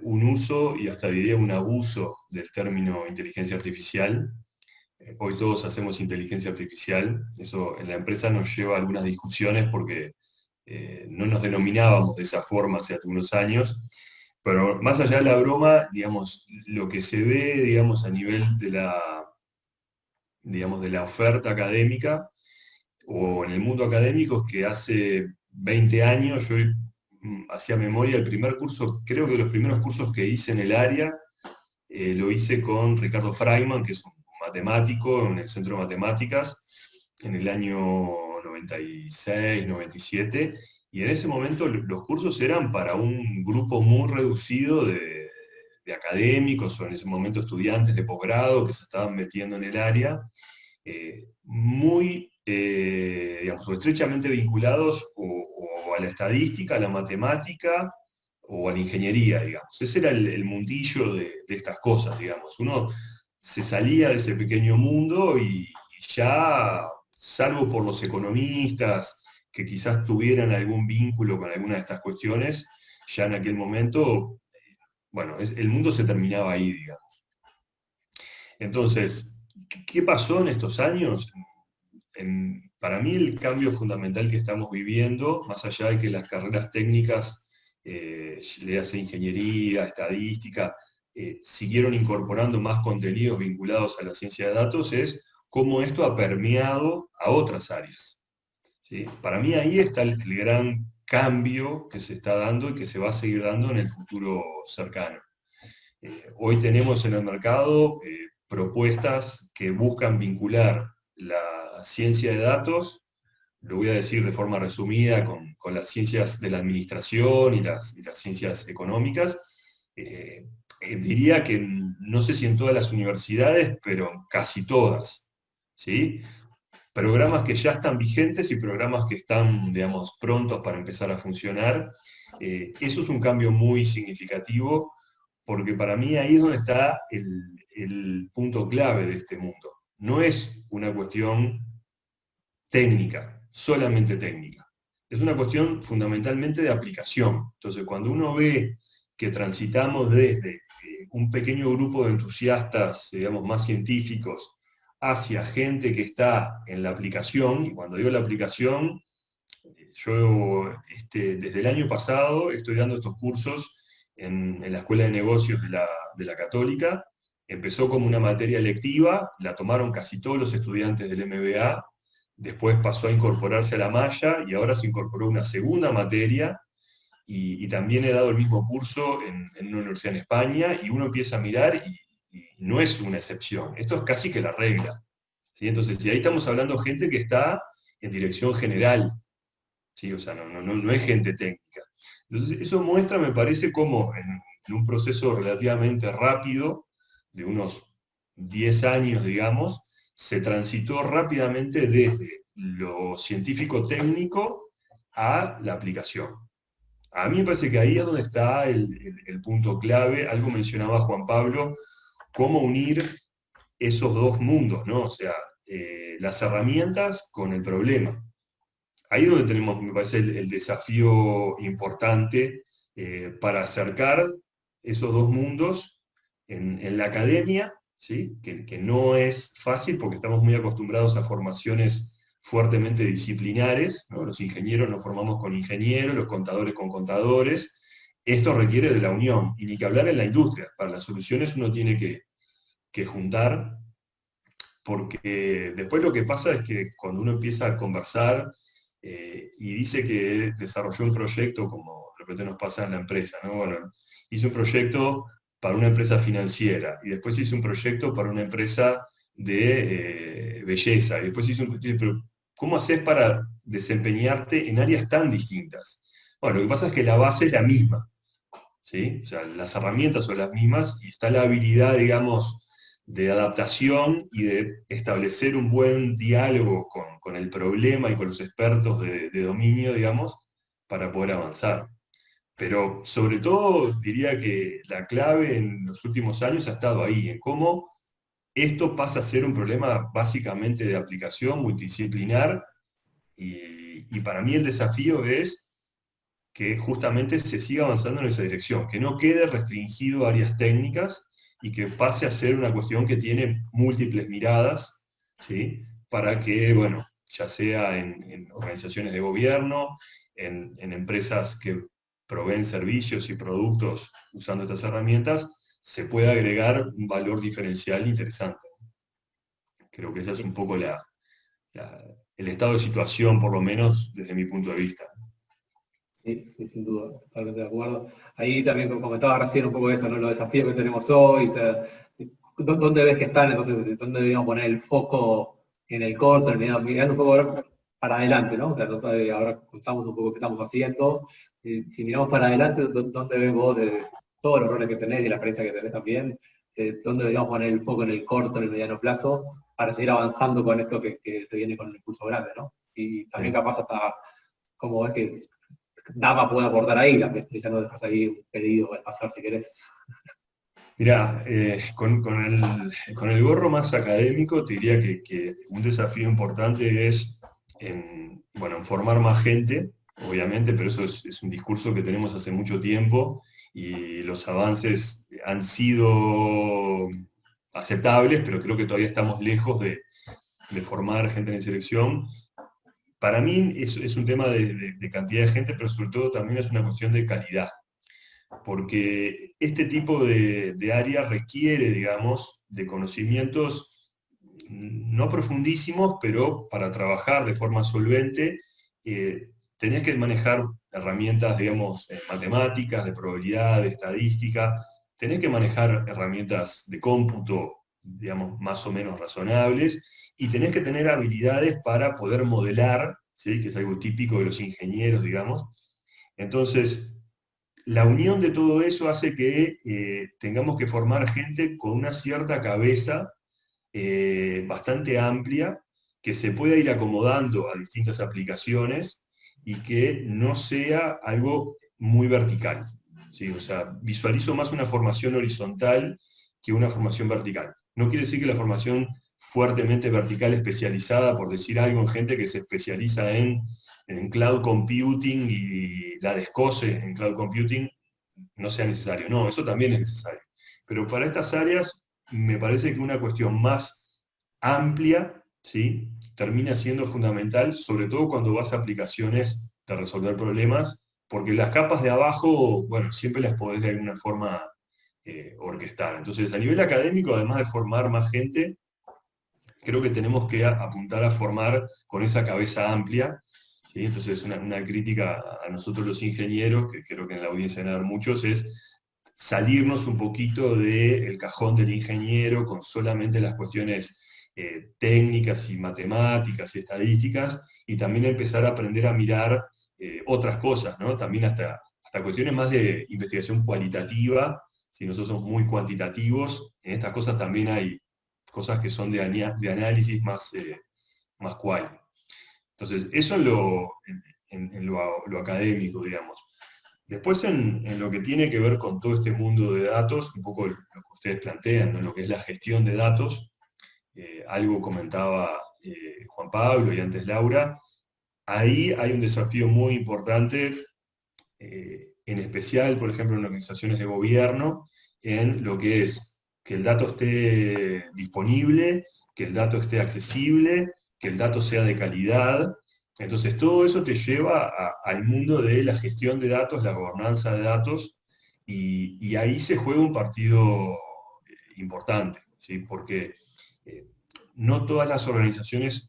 un uso y hasta diría un abuso del término inteligencia artificial. Hoy todos hacemos inteligencia artificial, eso en la empresa nos lleva a algunas discusiones porque no nos denominábamos de esa forma hace algunos años, pero más allá de la broma, digamos, lo que se ve, digamos, a nivel de la oferta académica o en el mundo académico es que hace 20 años yo hacía memoria el primer curso, creo que los primeros cursos que hice en el área, lo hice con Ricardo Freiman, que es un matemático en el Centro de Matemáticas, en el año 96, 97, y en ese momento los cursos eran para un grupo muy reducido de académicos, o en ese momento estudiantes de posgrado que se estaban metiendo en el área, muy, digamos, estrechamente vinculados o a la estadística, a la matemática, o a la ingeniería, digamos. Ese era el mundillo de estas cosas, digamos. Uno se salía de ese pequeño mundo y ya, salvo por los economistas que quizás tuvieran algún vínculo con alguna de estas cuestiones, ya en aquel momento, bueno, el mundo se terminaba ahí, digamos. Entonces, ¿qué pasó en estos años? Para mí el cambio fundamental que estamos viviendo, más allá de que las carreras técnicas, le hace ingeniería, estadística, siguieron incorporando más contenidos vinculados a la ciencia de datos, es cómo esto ha permeado a otras áreas. ¿Sí? Para mí ahí está el gran cambio que se está dando y que se va a seguir dando en el futuro cercano. Hoy tenemos en el mercado propuestas que buscan vincular la ciencia de datos, lo voy a decir de forma resumida, con las ciencias de la administración y las ciencias económicas. Diría que no sé si en todas las universidades, pero casi todas, ¿sí? Programas que ya están vigentes y programas que están, digamos, prontos para empezar a funcionar. Eso es un cambio muy significativo, porque para mí ahí es donde está el punto clave de este mundo. no es una cuestión técnica, solamente técnica. Es una cuestión fundamentalmente de aplicación. Entonces, cuando uno ve que transitamos desde un pequeño grupo de entusiastas, digamos, más científicos, hacia gente que está en la aplicación, y cuando digo la aplicación, yo desde el año pasado estoy dando estos cursos en la Escuela de Negocios de la Católica. Empezó como una materia electiva, la tomaron casi todos los estudiantes del MBA, después pasó a incorporarse a la malla y ahora se incorporó una segunda materia, y también he dado el mismo curso en una universidad en España, y uno empieza a mirar y no es una excepción, esto es casi que la regla. ¿Sí? Entonces, y ahí estamos hablando de gente que está en dirección general, ¿sí? O sea, no es gente técnica. Entonces, eso muestra, me parece, cómo en un proceso relativamente rápido, de unos 10 años, digamos, se transitó rápidamente desde lo científico-técnico a la aplicación. A mí me parece que ahí es donde está el punto clave. Algo mencionaba Juan Pablo, cómo unir esos dos mundos, ¿no? O sea, las herramientas con el problema. Ahí es donde tenemos, me parece, el desafío importante para acercar esos dos mundos en la academia, ¿sí? Que no es fácil porque estamos muy acostumbrados a formaciones fuertemente disciplinares, ¿no? Los ingenieros nos formamos con ingenieros, los contadores con contadores. Esto requiere de la unión, y ni que hablar en la industria. Para las soluciones uno tiene que juntar, porque después lo que pasa es que cuando uno empieza a conversar y dice que desarrolló un proyecto, como de repente nos pasa en la empresa, ¿no? Bueno, hizo un proyecto para una empresa financiera, y después hizo un proyecto para una empresa de belleza, y después hizo un proyecto, pero ¿cómo haces para desempeñarte en áreas tan distintas? Bueno, lo que pasa es que la base es la misma, ¿sí? O sea, las herramientas son las mismas, y está la habilidad, digamos, de adaptación y de establecer un buen diálogo con el problema y con los expertos de dominio, digamos, para poder avanzar. Pero sobre todo diría que la clave en los últimos años ha estado ahí, en cómo esto pasa a ser un problema básicamente de aplicación multidisciplinar, y para mí el desafío es que justamente se siga avanzando en esa dirección, que no quede restringido a áreas técnicas y que pase a ser una cuestión que tiene múltiples miradas, ¿sí? Para que, bueno, ya sea en organizaciones de gobierno, en empresas que proveen servicios y productos usando estas herramientas, se puede agregar un valor diferencial interesante. Creo que ese es un poco el estado de situación, por lo menos desde mi punto de vista. Sí, sí, sin duda, totalmente de acuerdo. Ahí también comentaba recién un poco eso, ¿no? Los desafíos que tenemos hoy, o sea, ¿dónde ves que están? Entonces, ¿dónde debemos poner el foco en el corto, mirando un poco para adelante, ¿no? O sea, ahora contamos un poco qué estamos haciendo. Si miramos para adelante, ¿dónde ves vos de todos los roles que tenés y la experiencia que tenés también? ¿Dónde deberíamos poner el foco en el corto, en el mediano plazo, para seguir avanzando con esto que se viene con el impulso grande, ¿no? Y también capaz hasta, como ves que Dava puede aportar ahí, ya no dejas ahí un pedido al pasar si querés. Mirá, con el gorro más académico te diría que un desafío importante es en formar más gente, obviamente, pero eso es un discurso que tenemos hace mucho tiempo, y los avances han sido aceptables, pero creo que todavía estamos lejos de formar gente en selección. Para mí es un tema de cantidad de gente, pero sobre todo también es una cuestión de calidad, porque este tipo de área requiere, digamos, de conocimientos no profundísimos, pero para trabajar de forma solvente tenés que manejar herramientas, digamos, matemáticas, de probabilidad, de estadística, tenés que manejar herramientas de cómputo, digamos, más o menos razonables, y tenés que tener habilidades para poder modelar, ¿sí? Que es algo típico de los ingenieros, digamos. Entonces, la unión de todo eso hace que tengamos que formar gente con una cierta cabeza bastante amplia, que se pueda ir acomodando a distintas aplicaciones y que no sea algo muy vertical, ¿sí? O sea, visualizo más una formación horizontal que una formación vertical. No quiere decir que la formación fuertemente vertical especializada, por decir algo, en gente que se especializa en cloud computing y la descose en cloud computing, no sea necesario. No, eso también es necesario. Pero para estas áreas me parece que una cuestión más amplia, ¿sí?, termina siendo fundamental, sobre todo cuando vas a aplicaciones de resolver problemas, porque las capas de abajo, bueno, siempre las podés de alguna forma orquestar. Entonces, a nivel académico, además de formar más gente, creo que tenemos que apuntar a formar con esa cabeza amplia, ¿sí? Entonces, una crítica a nosotros los ingenieros, que creo que en la audiencia van a haber muchos, es salirnos un poquito del cajón del ingeniero con solamente las cuestiones técnicas y matemáticas y estadísticas, y también empezar a aprender a mirar otras cosas, ¿no? También hasta cuestiones más de investigación cualitativa. Si nosotros somos muy cuantitativos, en estas cosas también hay cosas que son de análisis más quali. Entonces, eso en lo académico, digamos. Después, en lo que tiene que ver con todo este mundo de datos, un poco lo que ustedes plantean, ¿no?, lo que es la gestión de datos, algo comentaba Juan Pablo y antes Laura, ahí hay un desafío muy importante, en especial, por ejemplo, en organizaciones de gobierno, en lo que es que el dato esté disponible, que el dato esté accesible, que el dato sea de calidad. Entonces, todo eso te lleva al mundo de la gestión de datos, la gobernanza de datos, y ahí se juega un partido importante, ¿sí? Porque no todas las organizaciones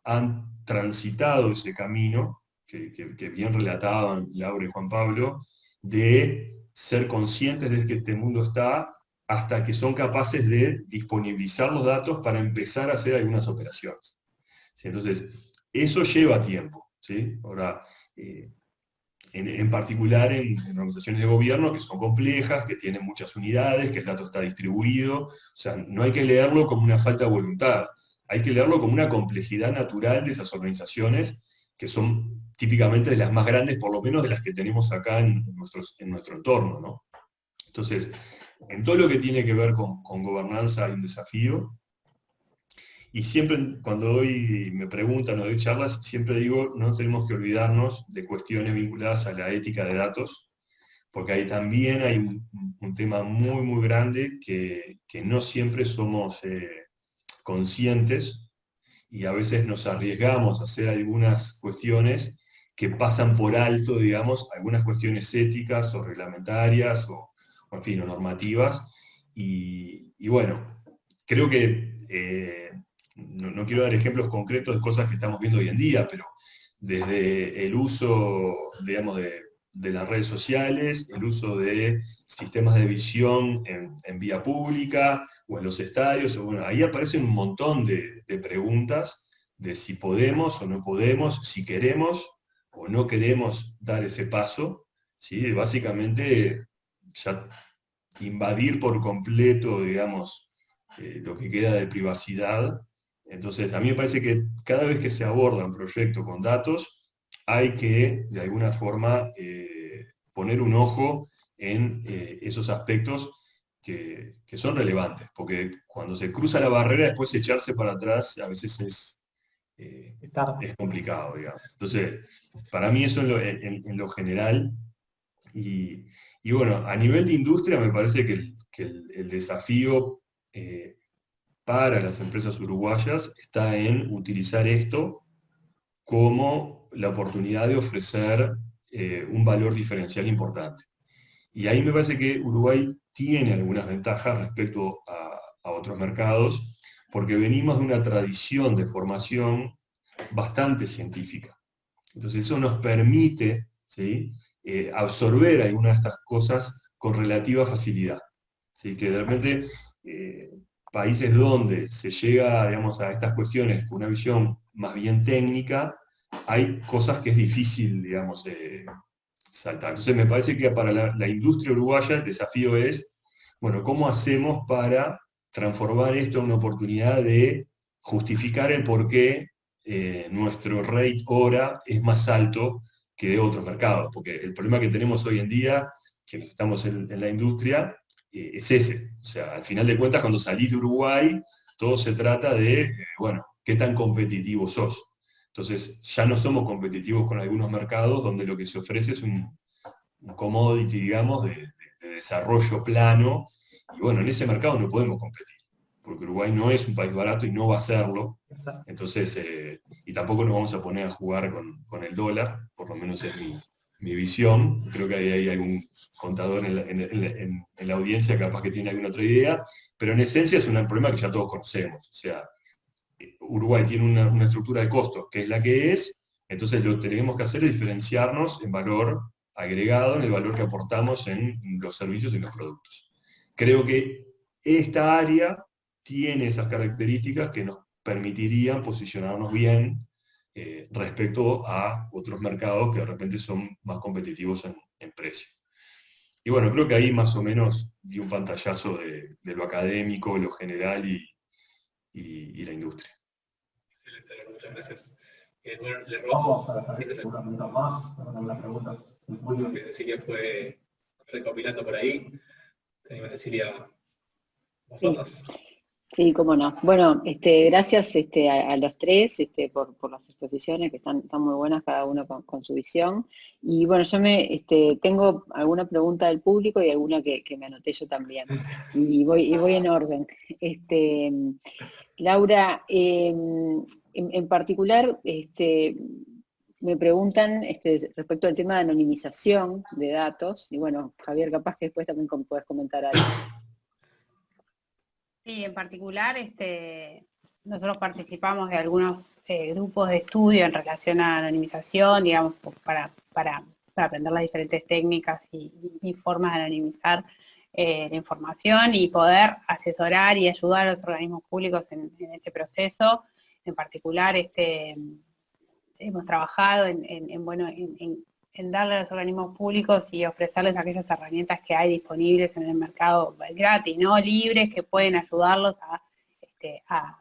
han transitado ese camino, que bien relataban Laura y Juan Pablo, de ser conscientes de que este mundo está, hasta que son capaces de disponibilizar los datos para empezar a hacer algunas operaciones. ¿Sí? Entonces, eso lleva tiempo, ¿sí? Ahora, en particular en organizaciones de gobierno que son complejas, que tienen muchas unidades, que el dato está distribuido, o sea, no hay que leerlo como una falta de voluntad, hay que leerlo como una complejidad natural de esas organizaciones, que son típicamente de las más grandes, por lo menos de las que tenemos acá en nuestro entorno, ¿no? Entonces, en todo lo que tiene que ver con gobernanza hay un desafío, y siempre cuando me preguntan o doy charlas, siempre digo, no tenemos que olvidarnos de cuestiones vinculadas a la ética de datos, porque ahí también hay un tema muy, muy grande que no siempre somos conscientes, y a veces nos arriesgamos a hacer algunas cuestiones que pasan por alto, digamos, algunas cuestiones éticas o reglamentarias o en fin, o normativas, y bueno, creo que no quiero dar ejemplos concretos de cosas que estamos viendo hoy en día, pero desde el uso, digamos, de las redes sociales, el uso de sistemas de visión en vía pública o en los estadios, bueno, ahí aparecen un montón de preguntas de si podemos o no podemos, si queremos o no queremos dar ese paso, ¿sí? Básicamente ya invadir por completo, digamos, lo que queda de privacidad. Entonces, a mí me parece que cada vez que se aborda un proyecto con datos, hay que, de alguna forma, poner un ojo en esos aspectos que son relevantes, porque cuando se cruza la barrera, después echarse para atrás a veces es complicado, digamos. Entonces, para mí eso en lo general, y bueno, a nivel de industria me parece que el desafío para las empresas uruguayas está en utilizar esto como la oportunidad de ofrecer un valor diferencial importante. Y ahí me parece que Uruguay tiene algunas ventajas respecto a otros mercados, porque venimos de una tradición de formación bastante científica. Entonces eso nos permite, ¿sí?, absorber algunas de estas cosas con relativa facilidad. ¿Sí? Que de repente países donde se llega, digamos, a estas cuestiones con una visión más bien técnica, hay cosas que es difícil, digamos, saltar. Entonces me parece que para la industria uruguaya el desafío es, bueno, ¿cómo hacemos para transformar esto en una oportunidad de justificar el por qué nuestro rate hora es más alto que de otros mercados? Porque el problema que tenemos hoy en día, quienes estamos en la industria, es ese. O sea, al final de cuentas, cuando salís de Uruguay, todo se trata de, bueno, qué tan competitivo sos. Entonces, ya no somos competitivos con algunos mercados donde lo que se ofrece es un commodity, digamos, de desarrollo plano, y bueno, en ese mercado no podemos competir, porque Uruguay no es un país barato y no va a serlo. Entonces, y tampoco nos vamos a poner a jugar con el dólar, por lo menos es mi visión. Creo que hay algún contador en la audiencia capaz que tiene alguna otra idea, pero en esencia es un problema que ya todos conocemos. O sea, Uruguay tiene una estructura de costos que es la que es, entonces lo que tenemos que hacer es diferenciarnos en valor agregado, en el valor que aportamos en los servicios y los productos. Creo que esta área tiene esas características que nos permitirían posicionarnos bien respecto a otros mercados que de repente son más competitivos en precio. Y bueno, creo que ahí más o menos di un pantallazo de lo académico, lo general y la industria. Excelente, muchas gracias. Bueno, le robamos a la gente alguna pregunta más, algunas preguntas del público que Cecilia fue recopilando por ahí. Tenemos Cecilia, vosotros. Sí, cómo no. Bueno, gracias a los tres por las exposiciones que están muy buenas, cada uno con su visión. Y bueno, yo tengo alguna pregunta del público y alguna que me anoté yo también. Y voy en orden. Laura, en particular, me preguntan respecto al tema de anonimización de datos. Y bueno, Javier, capaz que después también puedes comentar algo. Sí, en particular, nosotros participamos de algunos grupos de estudio en relación a anonimización, digamos, para aprender las diferentes técnicas y formas de anonimizar la información y poder asesorar y ayudar a los organismos públicos en ese proceso. En particular, hemos trabajado en darle a los organismos públicos y ofrecerles aquellas herramientas que hay disponibles en el mercado gratis, ¿no? Libres, que pueden ayudarlos a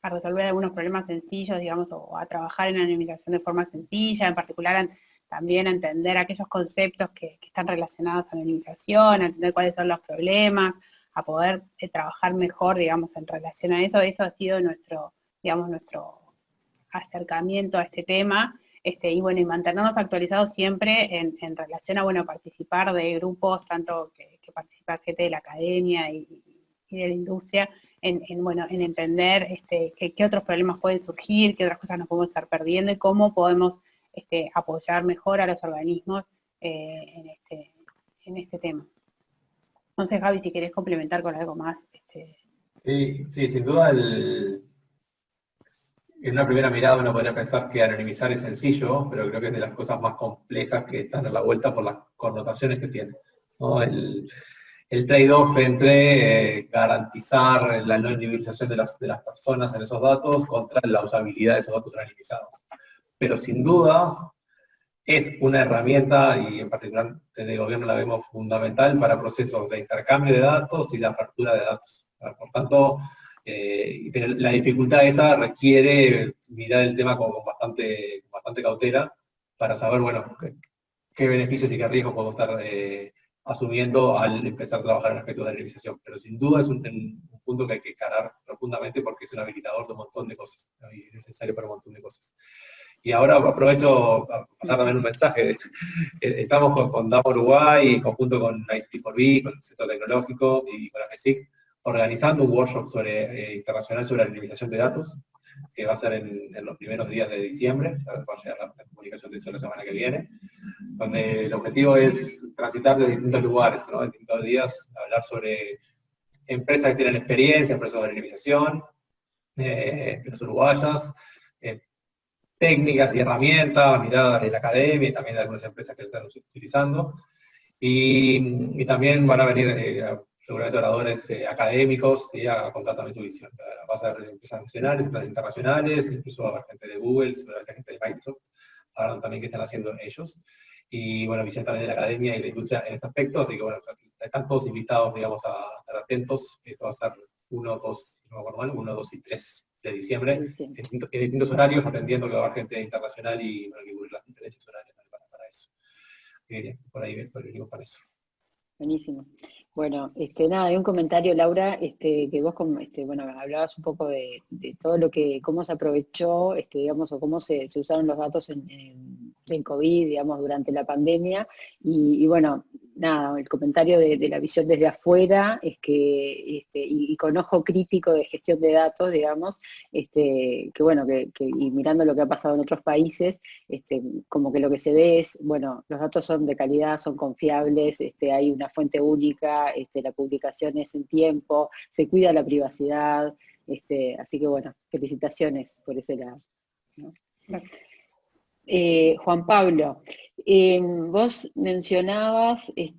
resolver algunos problemas sencillos, digamos, o a trabajar en anonimización de forma sencilla, en particular también a entender aquellos conceptos que están relacionados a anonimización, a entender cuáles son los problemas, a poder trabajar mejor, digamos, en relación a eso. Eso ha sido nuestro acercamiento a este tema. Y bueno, y mantenernos actualizados siempre en relación a, participar de grupos, tanto que participa gente de la academia y de la industria, en entender qué otros problemas pueden surgir, qué otras cosas nos podemos estar perdiendo y cómo podemos apoyar mejor a los organismos en este tema. Entonces, Javi, si querés complementar con algo más. Sí, sin duda en una primera mirada uno podría pensar que anonimizar es sencillo, pero creo que es de las cosas más complejas que están a la vuelta por las connotaciones que tiene, ¿no? El trade-off entre garantizar la no individualización de las personas en esos datos contra la usabilidad de esos datos anonimizados. Pero sin duda es una herramienta, y en particular desde el gobierno la vemos fundamental para procesos de intercambio de datos y de apertura de datos. Por tanto, la dificultad esa requiere mirar el tema con bastante cautela para saber, bueno, qué beneficios y qué riesgos podemos estar asumiendo al empezar a trabajar en aspectos de anonimización. Pero sin duda es un punto que hay que encarar profundamente porque es un habilitador de un montón de cosas, ¿no? Y es necesario para un montón de cosas. Y ahora aprovecho para pasar también un mensaje. Estamos con DAP Uruguay, en conjunto con ICT4B, con el sector tecnológico y con la GESIC, organizando un workshop internacional sobre la anonimización de datos, que va a ser en los primeros días de diciembre, va a llegar la comunicación de eso la semana que viene, donde el objetivo es transitar de distintos lugares, ¿no? En distintos días, hablar sobre empresas que tienen experiencia en procesos de anonimización, empresas uruguayas, técnicas y herramientas, miradas de la academia y también de algunas empresas que lo están utilizando. Y también van a venir seguramente oradores académicos y a contar también su visión. Va a ser empresas nacionales, empresas internacionales, incluso va a haber gente de Google, seguramente gente de Microsoft, hablan también qué están haciendo ellos. Y bueno, visión también de la academia y la industria en este aspecto, así que bueno, están todos invitados, digamos, a estar atentos. Esto va a ser 1, 2, no me acuerdo mal, 1, 2 y 3 de diciembre, en distintos horarios, atendiendo que va a haber gente internacional y bueno, que cubrir las diferencias horarias para eso. Por ahí venimos para eso. Buenísimo. Bueno, nada, hay un comentario, Laura, que vos bueno, hablabas un poco de todo lo que, cómo se aprovechó, digamos, o cómo se usaron los datos en COVID, digamos, durante la pandemia, y bueno, nada, el comentario de la visión desde afuera es que, y con ojo crítico de gestión de datos, digamos, que bueno, y mirando lo que ha pasado en otros países, como que lo que se ve es, bueno, los datos son de calidad, son confiables, hay una fuente única, la publicación es en tiempo, se cuida la privacidad, así que bueno, felicitaciones por ese lado, ¿no? Juan Pablo, vos mencionabas el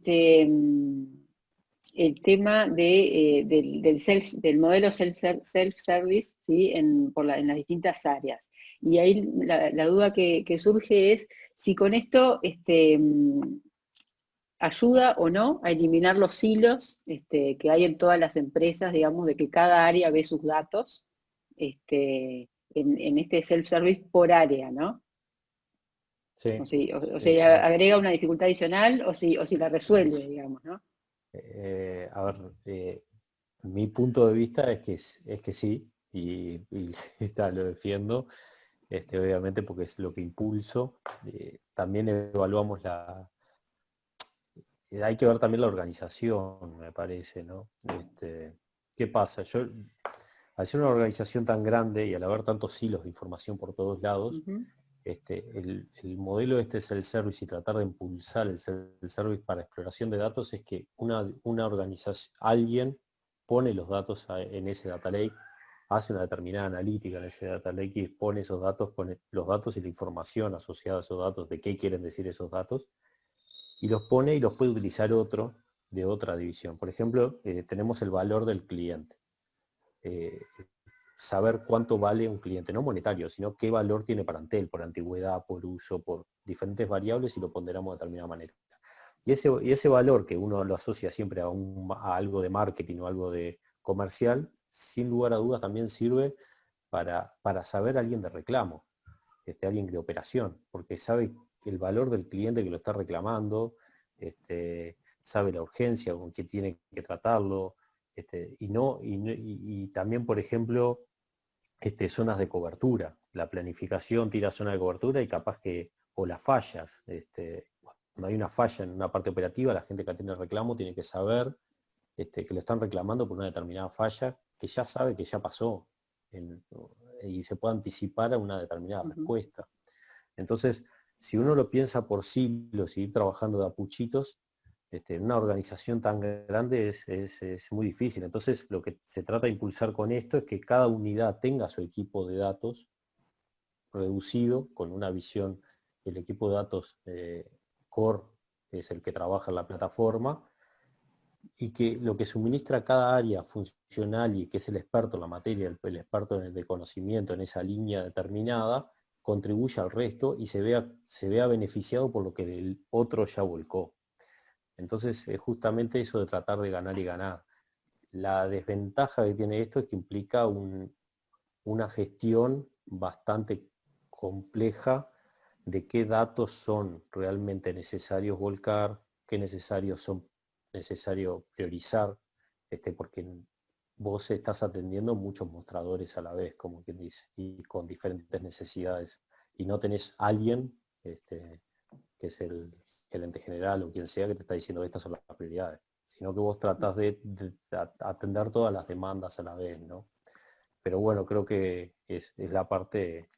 tema del modelo self-service, ¿sí? en las distintas áreas. Y ahí la duda que surge es si con esto ayuda o no a eliminar los silos que hay en todas las empresas, digamos, de que cada área ve sus datos en este self-service por área, ¿no? Sí. O sea, agrega una dificultad adicional o si la resuelve, digamos, ¿no? A ver, mi punto de vista es que sí, y lo defiendo, obviamente porque es lo que impulso. También evaluamos hay que ver también la organización, me parece, ¿no? ¿Qué pasa? Al ser una organización tan grande y al haber tantos hilos de información por todos lados, Uh-huh. el modelo self-service y tratar de impulsar el self-service para exploración de datos es que una organización, alguien pone los datos en ese data lake, hace una determinada analítica en ese data lake y pone esos datos, pone los datos y la información asociada a esos datos, de qué quieren decir esos datos, y los pone y los puede utilizar otro de otra división. Por ejemplo, tenemos el valor del cliente. Saber cuánto vale un cliente, no monetario, sino qué valor tiene para Antel, por antigüedad, por uso, por diferentes variables y lo ponderamos de determinada manera. Y ese valor que uno lo asocia siempre a algo de marketing o algo de comercial, sin lugar a dudas también sirve para saber a alguien de reclamo, alguien de operación, porque sabe el valor del cliente que lo está reclamando, sabe la urgencia con que tiene que tratarlo, y también, por ejemplo, zonas de cobertura. La planificación tira zona de cobertura y capaz que, o las fallas, cuando hay una falla en una parte operativa, la gente que atiende el reclamo tiene que saber que le están reclamando por una determinada falla, que ya sabe que ya pasó, y se puede anticipar a una determinada respuesta. Entonces, si uno lo piensa por siglos y ir trabajando de a puchitos, una organización tan grande es muy difícil. Entonces, lo que se trata de impulsar con esto es que cada unidad tenga su equipo de datos reducido, con una visión, el equipo de datos core, que es el que trabaja en la plataforma, y que lo que suministra cada área funcional y que es el experto en la materia, el experto de conocimiento en esa línea determinada, contribuye al resto y se vea beneficiado por lo que el otro ya volcó. Entonces es justamente eso de tratar de ganar y ganar. La desventaja que tiene esto es que implica una gestión bastante compleja de qué datos son realmente necesarios volcar, qué son necesario priorizar, porque vos estás atendiendo muchos mostradores a la vez, como quien dice, y con diferentes necesidades, y no tenés alguien que es el gerente general o quien sea que te está diciendo que estas son las prioridades, sino que vos tratás de atender todas las demandas a la vez, ¿no? Pero bueno, creo que es la parte,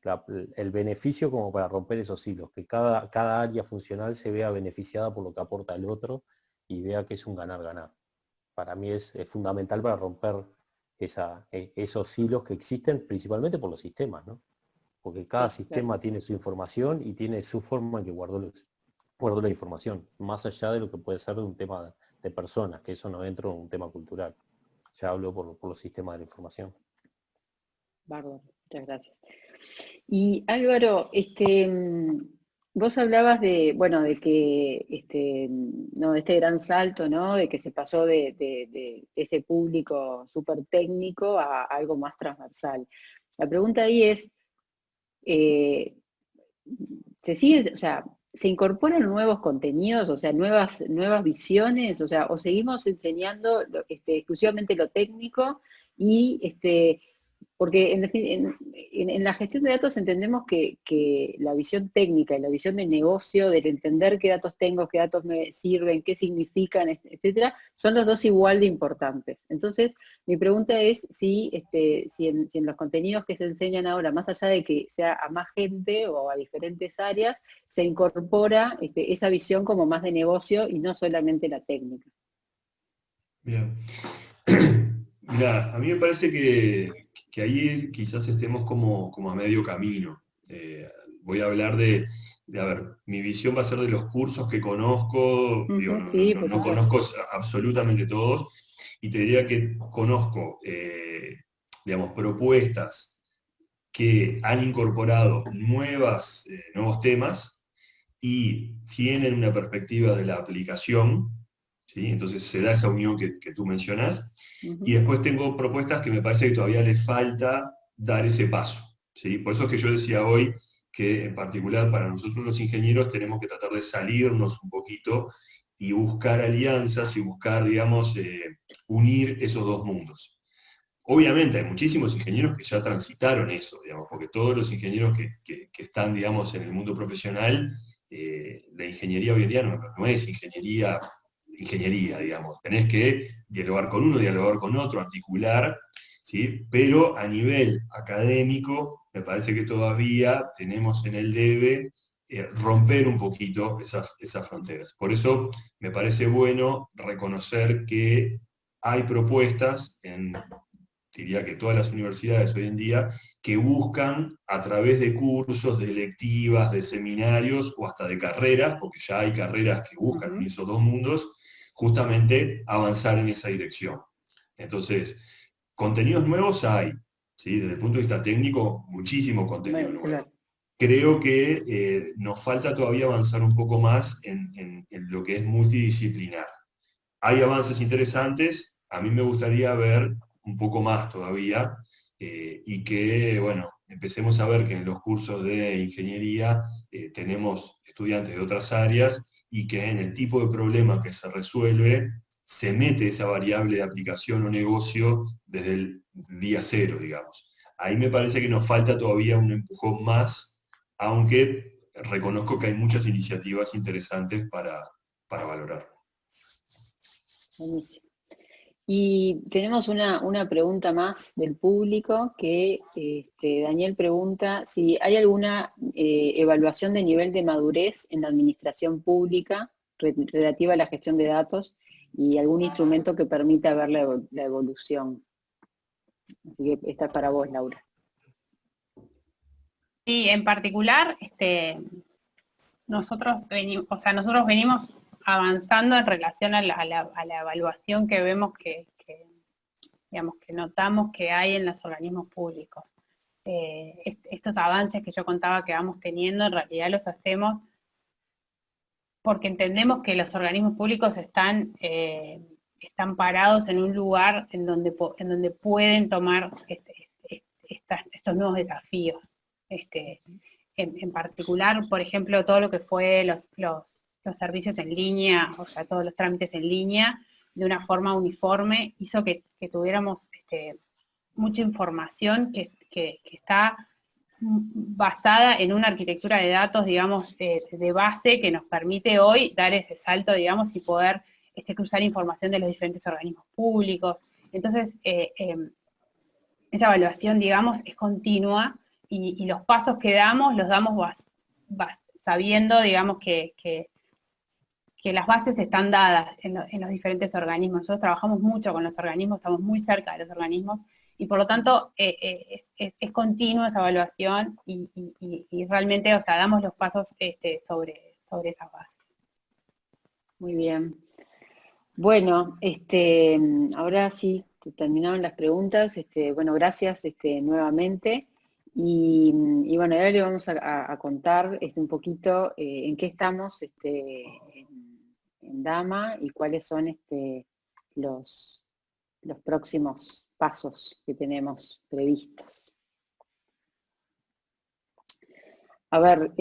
el beneficio como para romper esos hilos, que cada área funcional se vea beneficiada por lo que aporta el otro y vea que es un ganar-ganar. Para mí es fundamental para romper esos hilos que existen principalmente por los sistemas, ¿no? Porque cada sistema tiene su información y tiene su forma en que guardó la información, más allá de lo que puede ser de un tema de personas, que eso no entra en un tema cultural. Ya hablo por los sistemas de la información. Bárbaro, muchas gracias. Y Álvaro, vos hablabas de que no, de este gran salto, ¿no? De que se pasó de ese público súper técnico a algo más transversal. La pregunta ahí es, ¿se incorporan nuevos contenidos, o sea, nuevas visiones? O sea, ¿o seguimos enseñando exclusivamente lo técnico y porque en la gestión de datos entendemos que la visión técnica y la visión de negocio, del entender qué datos tengo, qué datos me sirven, qué significan, etcétera, son los dos igual de importantes. Entonces, mi pregunta es si en los contenidos que se enseñan ahora, más allá de que sea a más gente o a diferentes áreas, se incorpora esa visión como más de negocio y no solamente la técnica. Bien. Mirá, a mí me parece que ahí quizás estemos como a medio camino. Voy a hablar a ver, mi visión va a ser de los cursos que conozco, digo, Sí, por no supuesto. conozco absolutamente todos, y te diría que conozco, digamos, propuestas que han incorporado nuevos temas y tienen una perspectiva de la aplicación, ¿sí? Entonces se da esa unión que tú mencionas. Y después tengo propuestas que me parece que todavía les falta dar ese paso, ¿sí? Por eso es que yo decía hoy que en particular para nosotros los ingenieros tenemos que tratar de salirnos un poquito y buscar alianzas y buscar, digamos, unir esos dos mundos. Obviamente hay muchísimos ingenieros que ya transitaron eso, digamos, porque todos los ingenieros que están, digamos, en el mundo profesional, la ingeniería hoy en día no es ingeniería, digamos. Tenés que dialogar con uno, dialogar con otro, articular, ¿sí? Pero a nivel académico, me parece que todavía tenemos en el debe romper un poquito esas fronteras. Por eso me parece bueno reconocer que hay propuestas diría que todas las universidades hoy en día, que buscan a través de cursos, de electivas, de seminarios o hasta de carreras, porque ya hay carreras que buscan en esos dos mundos, justamente avanzar en esa dirección. Entonces, contenidos nuevos hay, ¿sí? Desde el punto de vista técnico, muchísimo contenido nuevo. Claro. Creo que nos falta todavía avanzar un poco más en lo que es multidisciplinar. Hay avances interesantes, a mí me gustaría ver un poco más todavía, y que, bueno, empecemos a ver que en los cursos de ingeniería tenemos estudiantes de otras áreas y que en el tipo de problema que se resuelve se mete esa variable de aplicación o negocio desde el día cero, digamos. Ahí me parece que nos falta todavía un empujón más, aunque reconozco que hay muchas iniciativas interesantes para valorar. Buenísimo. Y tenemos una pregunta más del público que Daniel pregunta si hay alguna evaluación de nivel de madurez en la administración pública relativa a la gestión de datos y algún instrumento que permita ver la evolución. Así que esta es para vos, Laura. Sí, en particular, nosotros venimos avanzando en relación a la evaluación que vemos digamos, que notamos que hay en los organismos públicos. Estos avances que yo contaba que vamos teniendo, en realidad los hacemos porque entendemos que los organismos públicos están parados en un lugar en donde pueden tomar estos nuevos desafíos. En particular, por ejemplo, todo lo que fue los servicios en línea, o sea, todos los trámites en línea, de una forma uniforme, hizo que tuviéramos mucha información que está basada en una arquitectura de datos, digamos, de base, que nos permite hoy dar ese salto, digamos, y poder cruzar información de los diferentes organismos públicos. Entonces, esa evaluación, digamos, es continua, y los pasos que damos, los damos sabiendo, digamos, que las bases están dadas en los diferentes organismos. Nosotros trabajamos mucho con los organismos, estamos muy cerca de los organismos, y por lo tanto es continua esa evaluación, y realmente, o sea, damos los pasos sobre esas bases. Muy bien. Bueno, ahora sí, terminaron las preguntas. Bueno, gracias nuevamente. Y bueno, ahora le vamos a contar un poquito en qué estamos en Dama y cuáles son los próximos pasos que tenemos previstos. A ver,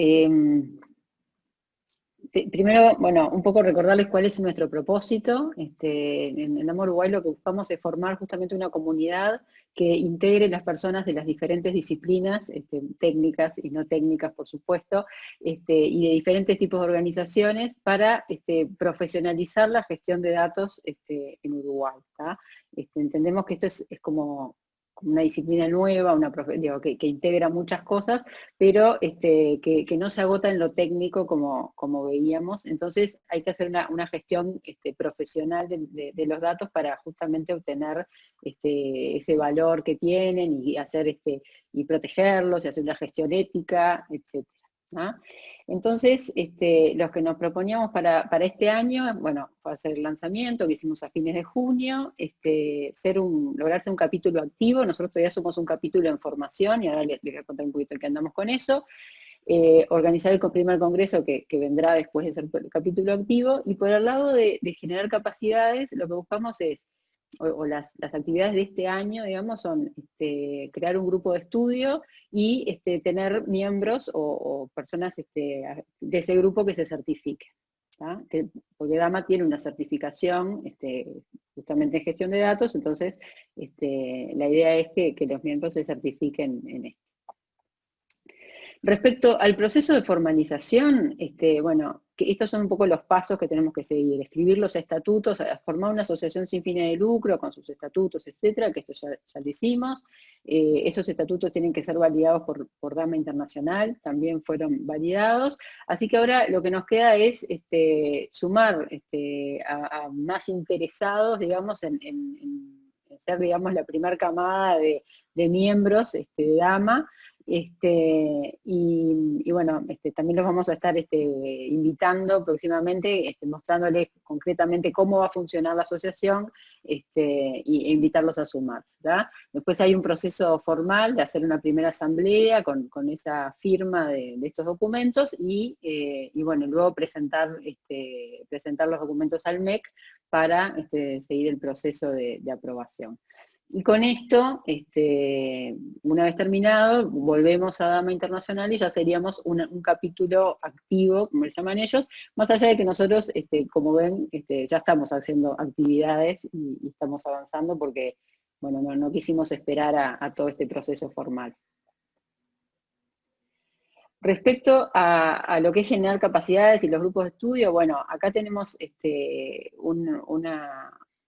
Primero, bueno, un poco recordarles cuál es nuestro propósito. En Dama Uruguay lo que buscamos es formar justamente una comunidad que integre las personas de las diferentes disciplinas, técnicas y no técnicas, por supuesto, y de diferentes tipos de organizaciones para profesionalizar la gestión de datos en Uruguay. Entendemos que esto es como una disciplina nueva, que integra muchas cosas, pero que no se agota en lo técnico como veíamos. Entonces hay que hacer una gestión profesional de los datos para justamente obtener ese valor que tienen y hacer y protegerlos y hacer una gestión ética, etc. Entonces, los que nos proponíamos para este año, bueno, fue hacer el lanzamiento que hicimos a fines de junio, lograrse un capítulo activo. Nosotros todavía somos un capítulo en formación, y ahora les voy a contar un poquito en qué andamos con eso. Organizar el primer congreso que vendrá después de ser el capítulo activo, y por el lado de generar capacidades, lo que buscamos es, las actividades de este año, digamos, son crear un grupo de estudio y tener miembros o personas de ese grupo que se certifiquen. Porque Dama tiene una certificación justamente en gestión de datos, entonces la idea es que los miembros se certifiquen en esto. Respecto al proceso de formalización, bueno, que estos son un poco los pasos que tenemos que seguir: escribir los estatutos, formar una asociación sin fines de lucro con sus estatutos, etcétera, que esto ya lo hicimos. Esos estatutos tienen que ser validados por Dama Internacional, también fueron validados. Así que ahora lo que nos queda es sumar a más interesados, digamos, en ser, digamos, la primera camada de miembros de Dama. Y bueno, también los vamos a estar invitando próximamente, mostrándoles concretamente cómo va a funcionar la asociación, e invitarlos a sumarse. Después hay un proceso formal de hacer una primera asamblea con esa firma de estos documentos, y bueno, luego presentar los documentos al MEC para seguir el proceso de aprobación. Y con esto, una vez terminado, volvemos a Dama Internacional y ya seríamos un capítulo activo, como le llaman ellos, más allá de que nosotros, como ven, ya estamos haciendo actividades y estamos avanzando porque, bueno, no quisimos esperar a todo este proceso formal. Respecto a lo que es generar capacidades y los grupos de estudio, bueno, acá tenemos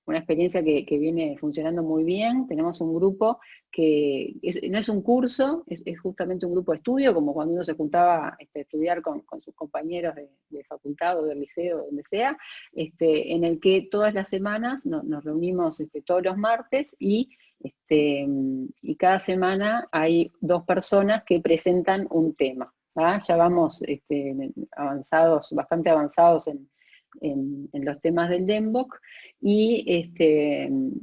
una experiencia que viene funcionando muy bien. Tenemos un grupo que no es un curso, es justamente un grupo de estudio, como cuando uno se juntaba a estudiar con sus compañeros de facultad o del liceo, donde sea, en el que todas las semanas nos reunimos todos los martes, y cada semana hay 2 personas que presentan un tema. Ya vamos bastante avanzados en los temas del DEMBOK, y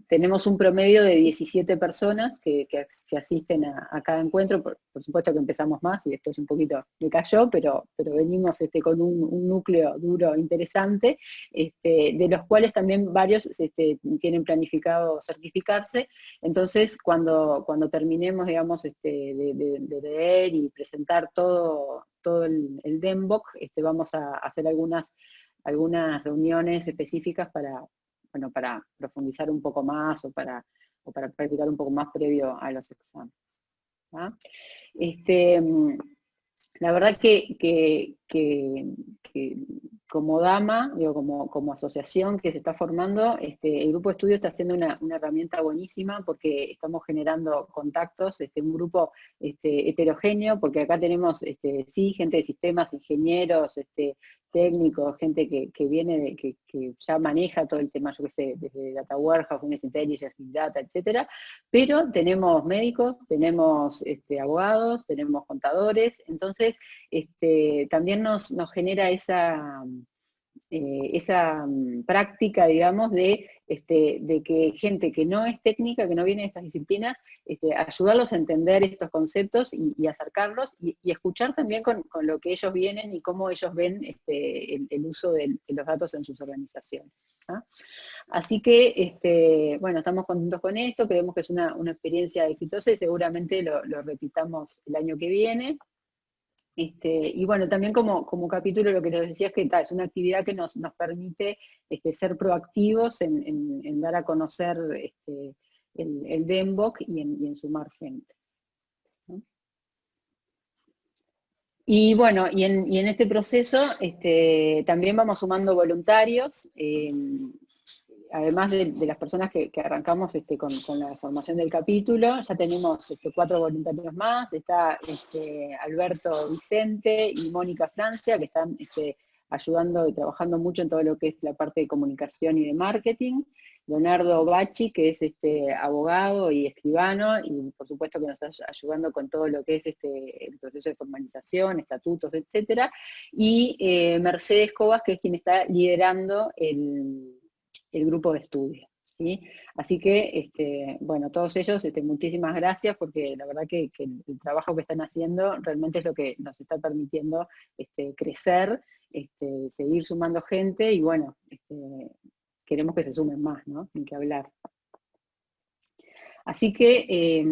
tenemos un promedio de 17 personas que asisten a cada encuentro. Por supuesto que empezamos más y después un poquito decayó, pero venimos con un núcleo duro interesante, de los cuales también varios tienen planificado certificarse. Entonces, cuando terminemos, digamos, de leer y presentar todo el DEMBOK, vamos a hacer algunas reuniones específicas para profundizar un poco más o para practicar un poco más previo a los exámenes. La verdad que como Dama, como asociación que se está formando, el grupo de estudio está haciendo una herramienta buenísima, porque estamos generando contactos, un grupo heterogéneo, porque acá tenemos sí, gente de sistemas, ingenieros, técnicos, gente que viene, que ya maneja todo el tema, yo qué sé, desde Data Warehouse, Business Intelligence, Big Data, etcétera, pero tenemos médicos, tenemos abogados, tenemos contadores. Entonces también nos genera esa práctica, digamos, de que gente que no es técnica, que no viene de estas disciplinas, ayudarlos a entender estos conceptos y acercarlos, y escuchar también con lo que ellos vienen y cómo ellos ven el uso de los datos en sus organizaciones. Así que, bueno, estamos contentos con esto, creemos que es una experiencia exitosa, y seguramente lo repitamos el año que viene. Y bueno, también como capítulo lo que les decía es que es una actividad que nos permite ser proactivos en dar a conocer el DEMBOK y en sumar gente, ¿no? Y bueno, y en este proceso también vamos sumando voluntarios, además de las personas que arrancamos con la formación del capítulo. Ya tenemos 4 voluntarios más. Está Alberto Vicente y Mónica Francia, que están ayudando y trabajando mucho en todo lo que es la parte de comunicación y de marketing. Leonardo Bacci, que es abogado y escribano, y por supuesto que nos está ayudando con todo lo que es el proceso de formalización, estatutos, etcétera. Y Mercedes Cobas, que es quien está liderando el grupo de estudio, ¿sí? Así que, bueno, todos ellos, muchísimas gracias, porque la verdad que el trabajo que están haciendo realmente es lo que nos está permitiendo crecer, seguir sumando gente, y bueno, queremos que se sumen más, ¿no? Ni que hablar. Así que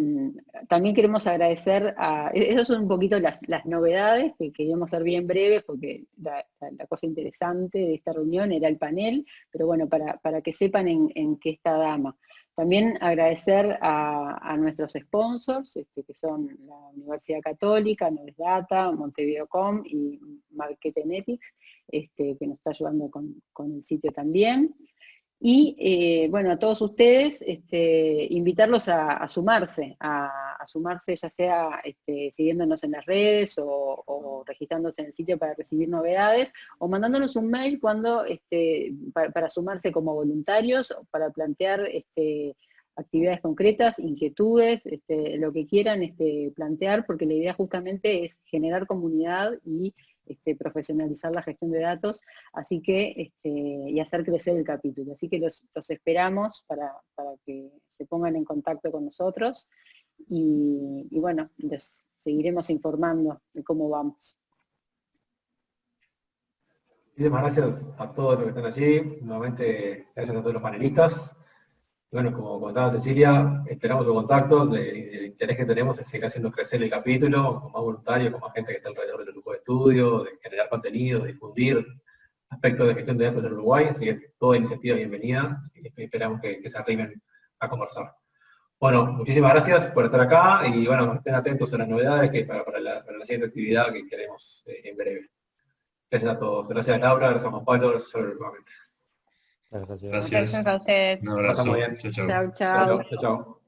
también queremos agradecer esas son un poquito las novedades, que queríamos ser bien breves, porque la cosa interesante de esta reunión era el panel, pero bueno, para que sepan en qué está Dama. También agradecer a nuestros sponsors, que son la Universidad Católica, Noves Data, Montevideocom y Marketenetics, que nos está ayudando con el sitio también. Y bueno, a todos ustedes, invitarlos a sumarse, ya sea siguiéndonos en las redes o registrándose en el sitio para recibir novedades, o mandándonos un mail para sumarse como voluntarios, o para plantear actividades concretas, inquietudes, lo que quieran plantear, porque la idea justamente es generar comunidad y profesionalizar la gestión de datos, así que, y hacer crecer el capítulo. Así que los esperamos para que se pongan en contacto con nosotros, y bueno, les seguiremos informando de cómo vamos. Muchísimas gracias a todos los que están allí, nuevamente gracias a todos los panelistas. Bueno, como comentaba Cecilia, esperamos su contacto, el interés que tenemos es seguir haciendo crecer el capítulo, con más voluntarios, con más gente que está alrededor del grupo de estudio, de generar contenido, de difundir aspectos de gestión de datos en Uruguay, así que toda iniciativa bienvenida, y esperamos que se arrimen a conversar. Bueno, muchísimas gracias por estar acá, y bueno, estén atentos a las novedades que para la siguiente actividad que queremos en breve. Gracias a todos. Gracias Laura, gracias Juan Pablo, gracias nuevamente. Gracias. Gracias. Gracias a ustedes. Un abrazo. Pasa muy bien. Chao, chao. Chau, chau. Chao, chao.